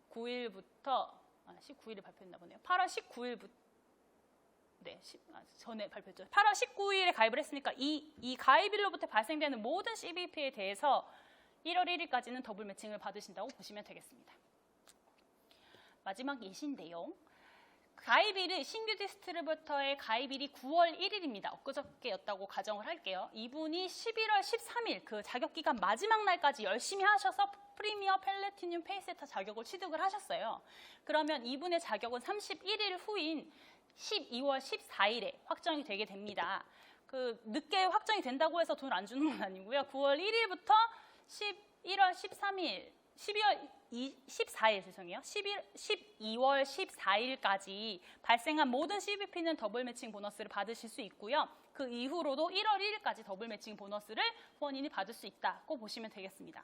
19일부터 19일에 발표했나 보네요. 8월 19일부터 전에 발표했죠. 8월 19일에 가입을 했으니까 이 가입일로부터 발생되는 모든 CVP에 대해서 1월 1일까지는 더블 매칭을 받으신다고 보시면 되겠습니다. 마지막 예시인데요. 가입일이 신규 디스트리뷰터의 가입일이 9월 1일입니다. 엊그저께였다고 가정을 할게요. 이분이 11월 13일 그 자격기간 마지막 날까지 열심히 하셔서 프리미어 플래티늄 페이세터 자격을 취득을 하셨어요. 그러면 이분의 자격은 31일 후인 12월 14일에 확정이 되게 됩니다. 그 늦게 확정이 된다고 해서 돈 안 주는 건 아니고요. 9월 1일부터 12월 14일까지 발생한 모든 CVP는 더블 매칭 보너스를 받으실 수 있고요. 그 이후로도 1월 1일까지 더블 매칭 보너스를 후원인이 받을 수 있다고 보시면 되겠습니다.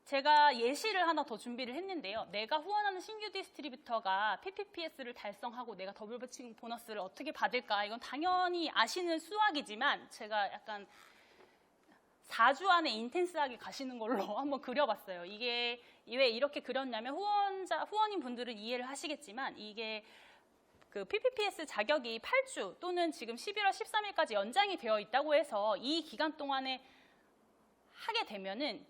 제가 예시를 하나 더 준비를 했는데요. 내가 후원하는 신규 디스트리뷰터가 PPPS를 달성하고 내가 더블 매칭 보너스를 어떻게 받을까? 이건 당연히 아시는 수학이지만 제가 약간 4주 안에 인텐스하게 가시는 걸로 한번 그려봤어요. 이게 왜 이렇게 그렸냐면 후원인 분들은 이해를 하시겠지만 이게 그 PPPS 자격이 8주 또는 지금 11월 13일까지 연장이 되어 있다고 해서 이 기간 동안에 하게 되면은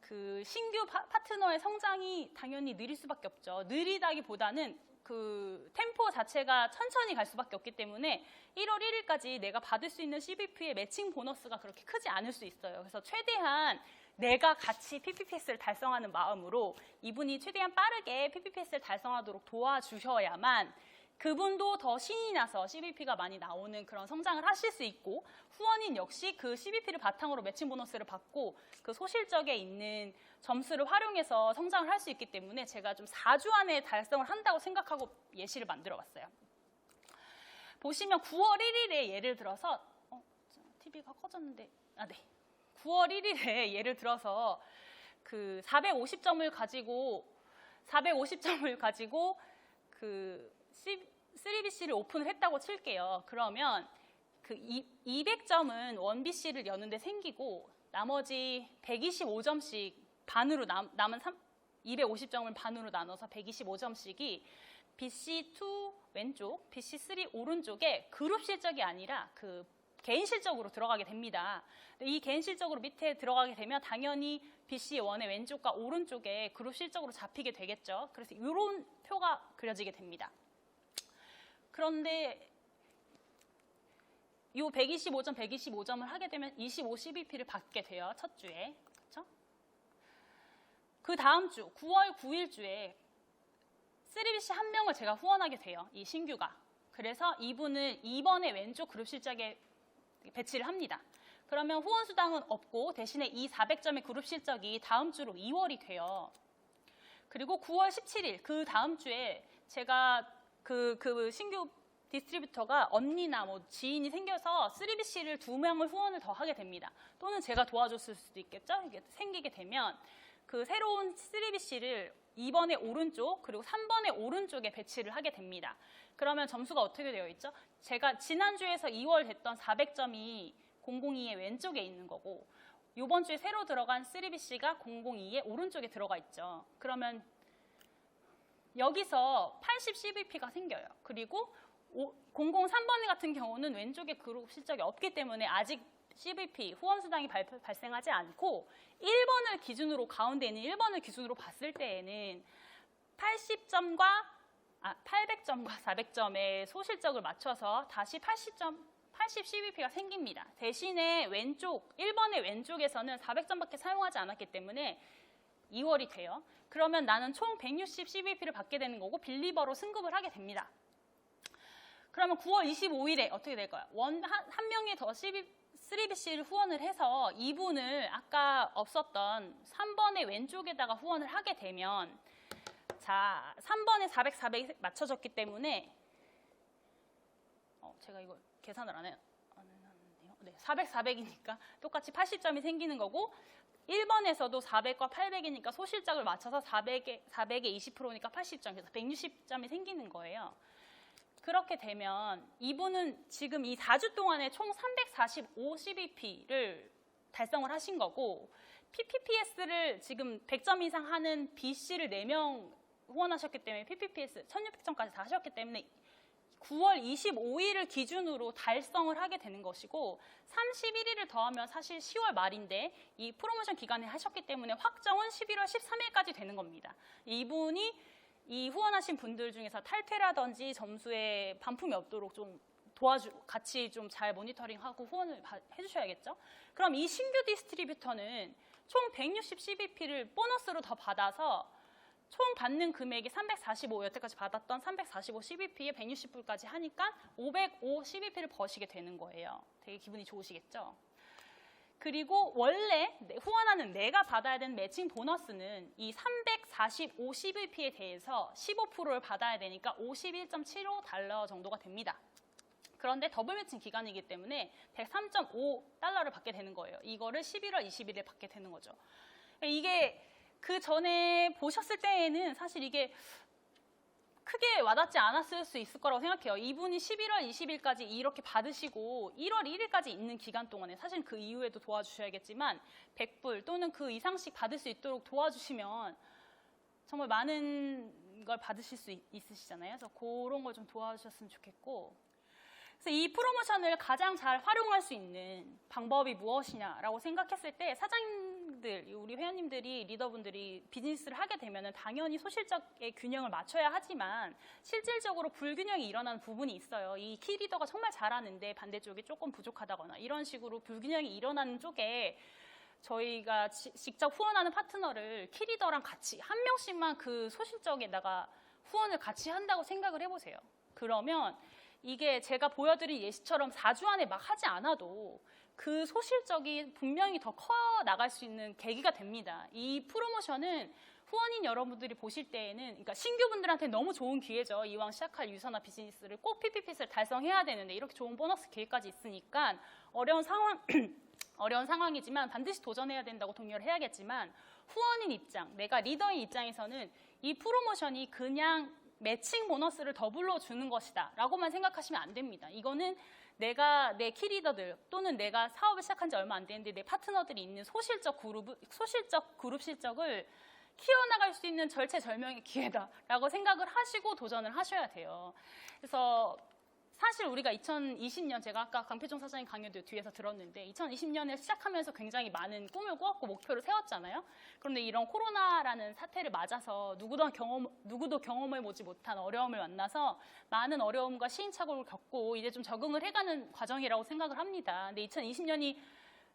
그 신규 파트너의 성장이 당연히 느릴 수밖에 없죠. 느리다기보다는 그 그 템포 자체가 천천히 갈 수밖에 없기 때문에 1월 1일까지 내가 받을 수 있는 CVP의 매칭 보너스가 그렇게 크지 않을 수 있어요. 그래서 최대한 내가 같이 PPPS를 달성하는 마음으로 이분이 최대한 빠르게 PPPS를 달성하도록 도와주셔야만 그분도 더 신이 나서 CVP가 많이 나오는 그런 성장을 하실 수 있고, 후원인 역시 그 CVP를 바탕으로 매칭 보너스를 받고 그 소실적에 있는 점수를 활용해서 성장을 할 수 있기 때문에 제가 좀 4주 안에 달성을 한다고 생각하고 예시를 만들어 봤어요. 보시면 9월 1일에 예를 들어서 TV가 꺼졌는데, 네. 9월 1일에 예를 들어서 그 450점을 가지고 그 3BC를 오픈을 했다고 칠게요. 그러면 그 200점은 1BC를 여는데 생기고 나머지 125점씩 반으로 남은 250점을 반으로 나눠서 125점씩이 BC2 왼쪽, BC3 오른쪽에 그룹 실적이 아니라 그 개인 실적으로 들어가게 됩니다. 이 개인 실적으로 밑에 들어가게 되면 당연히 BC1의 왼쪽과 오른쪽에 그룹 실적으로 잡히게 되겠죠. 그래서 이런 표가 그려지게 됩니다. 그런데 이 125점을 하게 되면 25 CVP를 받게 돼요. 첫 주에. 그렇죠? 그 다음 주 9월 9일 주에 3BC 한 명을 제가 후원하게 돼요. 이 신규가. 그래서 이분을 2번의 왼쪽 그룹 실적에 배치를 합니다. 그러면 후원 수당은 없고 대신에 이 400점의 그룹 실적이 다음 주로 2월이 돼요. 그리고 9월 17일 그 다음 주에 제가 그 신규 디스트리뷰터가 언니나 뭐 지인이 생겨서 3BC를 2명을 후원을 더 하게 됩니다. 또는 제가 도와줬을 수도 있겠죠. 이게 생기게 되면 그 새로운 3BC를 2번의 오른쪽 그리고 3번의 오른쪽에 배치를 하게 됩니다. 그러면 점수가 어떻게 되어 있죠? 제가 지난주에서 2월 됐던 400점이 002의 왼쪽에 있는 거고 이번 주에 새로 들어간 3BC가 002의 오른쪽에 들어가 있죠. 그러면 여기서 80 CVP가 생겨요. 그리고 003번 같은 경우는 왼쪽에 그룹 실적이 없기 때문에 아직 CVP, 후원수당이 발생하지 않고 1번을 기준으로, 가운데 있는 1번을 기준으로 봤을 때에는 800점과 400점의 소실적을 맞춰서 다시 80 CVP가 생깁니다. 대신에 왼쪽, 1번의 왼쪽에서는 400점밖에 사용하지 않았기 때문에 2월이 돼요. 그러면 나는 총 160 CVP를 받게 되는 거고 빌리버로 승급을 하게 됩니다. 그러면 9월 25일에 어떻게 될까요? 한 명이 더 3BC를 후원을 해서 이분을 아까 없었던 3번의 왼쪽에다가 후원을 하게 되면 자, 3번에 400, 400 맞춰졌기 때문에 제가 이거 계산을 안 해요. 네, 400, 400이니까 똑같이 80점이 생기는 거고 1번에서도 400과 800이니까 소실적을 맞춰서 400의 20%니까 80점, 그래서 160점이 생기는 거예요. 그렇게 되면 이분은 지금 이 4주 동안에 총 345 CVP를 달성을 하신 거고 PPPS를 지금 100점 이상 하는 BC를 4명 후원하셨기 때문에 PPPS 1600점까지 다 하셨기 때문에 9월 25일을 기준으로 달성을 하게 되는 것이고 31일을 더하면 사실 10월 말인데 이 프로모션 기간에 하셨기 때문에 확정은 11월 13일까지 되는 겁니다. 이분이 이 후원하신 분들 중에서 탈퇴라든지 점수에 반품이 없도록 좀 같이 좀 잘 모니터링하고 후원을 해주셔야겠죠. 그럼 이 신규 디스트리뷰터는 총 160 CVP를 보너스로 더 받아서 총 받는 금액이 345, 여태까지 받았던 345 CVP에 160불까지 하니까 505 CVP를 버시게 되는 거예요. 되게 기분이 좋으시겠죠? 그리고 원래 후원하는 내가 받아야 되는 매칭 보너스는 이 345 CVP에 대해서 15%를 받아야 되니까 51.75달러 정도가 됩니다. 그런데 더블 매칭 기간이기 때문에 103.5달러를 받게 되는 거예요. 이거를 11월 20일에 받게 되는 거죠. 이게 그 전에 보셨을 때에는 사실 이게 크게 와닿지 않았을 수 있을 거라고 생각해요. 이분이 11월 20일까지 이렇게 받으시고 1월 1일까지 있는 기간 동안에 사실 그 이후에도 도와주셔야겠지만 100불 또는 그 이상씩 받을 수 있도록 도와주시면 정말 많은 걸 받으실 수 있으시잖아요. 그래서 그런 걸 좀 도와주셨으면 좋겠고 그래서 이 프로모션을 가장 잘 활용할 수 있는 방법이 무엇이냐라고 생각했을 때 사장님 스태프들, 우리 회원님들이, 리더분들이 비즈니스를 하게 되면은 당연히 소실적의 균형을 맞춰야 하지만 실질적으로 불균형이 일어나는 부분이 있어요. 이 키 리더가 정말 잘하는데 반대쪽이 조금 부족하다거나 이런 식으로 불균형이 일어나는 쪽에 저희가 직접 후원하는 파트너를 키 리더랑 같이 한 명씩만 그 소실적에다가 후원을 같이 한다고 생각을 해보세요. 그러면 이게 제가 보여드린 예시처럼 4주 안에 막 하지 않아도 그 소실적이 분명히 더 커 나갈 수 있는 계기가 됩니다. 이 프로모션은 후원인 여러분들이 보실 때에는, 그러니까 신규분들한테 너무 좋은 기회죠. 이왕 시작할 유산화 비즈니스를 꼭 PPP를 달성해야 되는데 이렇게 좋은 보너스 기회까지 있으니까 어려운 상황이지만 반드시 도전해야 된다고 독려를 해야겠지만, 후원인 입장, 내가 리더인 입장에서는 이 프로모션이 그냥 매칭 보너스를 더블로 주는 것이다 라고만 생각하시면 안 됩니다. 이거는 내가 내 키리더들 또는 내가 사업을 시작한 지 얼마 안 됐는데 내 파트너들이 있는 소실적 그룹 실적을 키워나갈 수 있는 절체절명의 기회다라고 생각을 하시고 도전을 하셔야 돼요. 그래서 사실 우리가 2020년, 제가 아까 강필종 사장님 강연도 뒤에서 들었는데 2020년에 시작하면서 굉장히 많은 꿈을 꾸었고 목표를 세웠잖아요. 그런데 이런 코로나라는 사태를 맞아서 누구도 경험해보지 못한 어려움을 만나서 많은 어려움과 시행착오를 겪고 이제 좀 적응을 해가는 과정이라고 생각을 합니다. 근데 2020년이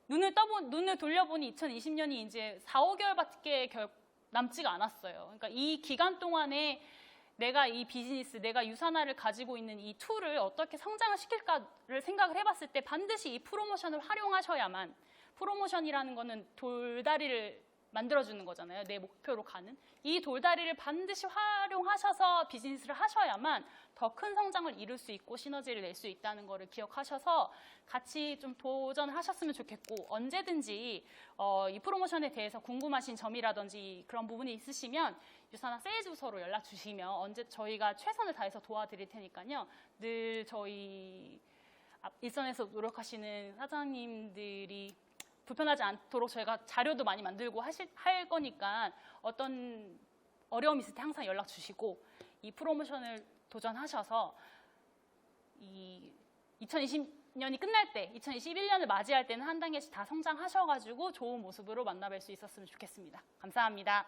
눈을 돌려보니 2020년이 이제 4, 5개월밖에 남지가 않았어요. 그러니까 이 기간 동안에 내가 이 비즈니스, 내가 유산화를 가지고 있는 이 툴을 어떻게 성장을 시킬까를 생각을 해봤을 때 반드시 이 프로모션을 활용하셔야만, 프로모션이라는 거는 돌다리를 만들어주는 거잖아요. 내 목표로 가는. 이 돌다리를 반드시 활용하셔서 비즈니스를 하셔야만 더 큰 성장을 이룰 수 있고 시너지를 낼 수 있다는 거를 기억하셔서 같이 좀 도전하셨으면 좋겠고, 언제든지 이 프로모션에 대해서 궁금하신 점이라든지 그런 부분이 있으시면 유산화 세일즈 부서로 연락 주시면 언제 저희가 최선을 다해서 도와드릴 테니까요. 늘 저희 일선에서 노력하시는 사장님들이 불편하지 않도록 저희가 자료도 많이 만들고 할 거니까 어떤 어려움이 있을 때 항상 연락 주시고, 이 프로모션을 도전하셔서 이 2020년이 끝날 때 2021년을 맞이할 때는 한 단계씩 다 성장하셔가지고 좋은 모습으로 만나뵐 수 있었으면 좋겠습니다. 감사합니다.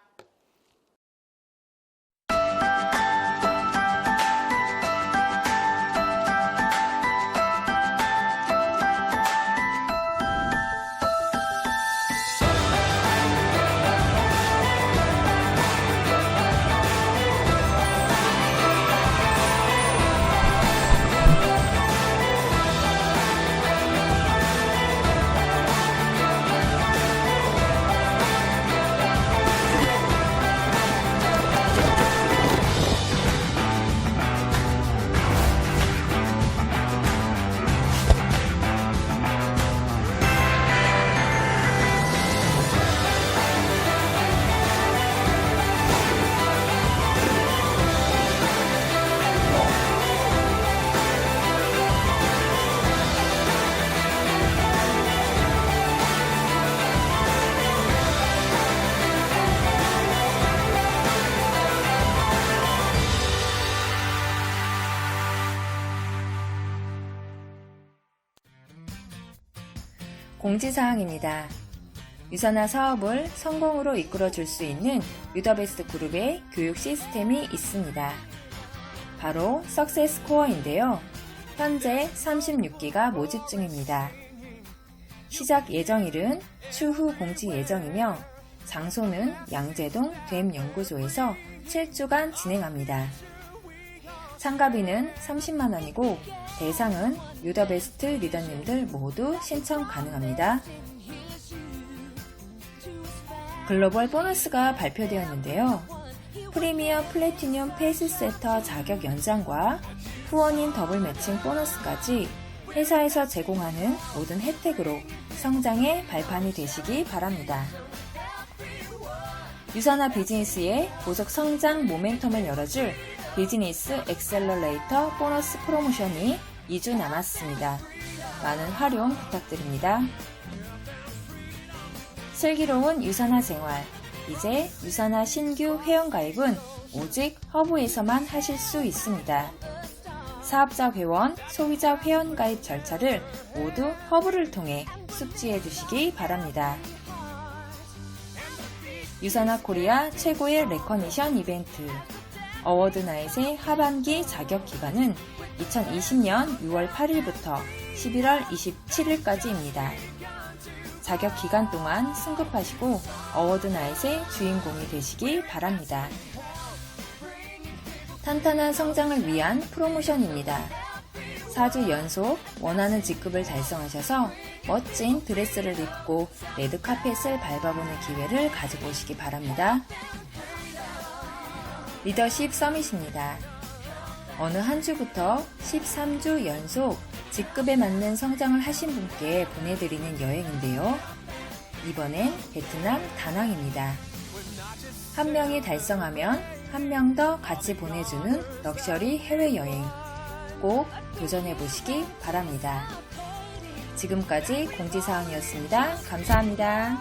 공지사항입니다. 유산화 사업을 성공으로 이끌어줄 수 있는 유더베스트 그룹의 교육 시스템이 있습니다. 바로 석세스 코어인데요. 현재 36기가 모집 중입니다. 시작 예정일은 추후 공지 예정이며 장소는 양재동 됨연구소에서 7주간 진행합니다. 참가비는 30만원이고 대상은 유더베스트 리더님들 모두 신청 가능합니다. 글로벌 보너스가 발표되었는데요. 프리미어 플래티늄 페이스세터 자격 연장과 후원인 더블 매칭 보너스까지 회사에서 제공하는 모든 혜택으로 성장의 발판이 되시기 바랍니다. 유산화 비즈니스의 고속 성장 모멘텀을 열어줄 비즈니스 엑셀러레이터 보너스 프로모션이 2주 남았습니다. 많은 활용 부탁드립니다. 슬기로운 유산화 생활. 이제 유산화 신규 회원가입은 오직 허브에서만 하실 수 있습니다. 사업자 회원, 소비자 회원가입 절차를 모두 허브를 통해 숙지해 주시기 바랍니다. 유사나 코리아 최고의 레커니션 이벤트 어워드 나잇의 하반기 자격 기간은 2020년 6월 8일부터 11월 27일까지입니다. 자격 기간 동안 승급하시고 어워드 나잇의 주인공이 되시기 바랍니다. 탄탄한 성장을 위한 프로모션입니다. 4주 연속 원하는 직급을 달성하셔서 멋진 드레스를 입고 레드카펫을 밟아보는 기회를 가져보시기 바랍니다. 리더십 서밋입니다. 어느 한 주부터 13주 연속 직급에 맞는 성장을 하신 분께 보내드리는 여행인데요. 이번엔 베트남 다낭입니다. 한 명이 달성하면 한 명 더 같이 보내주는 럭셔리 해외여행 꼭 도전해보시기 바랍니다. 지금까지 공지사항이었습니다. 감사합니다.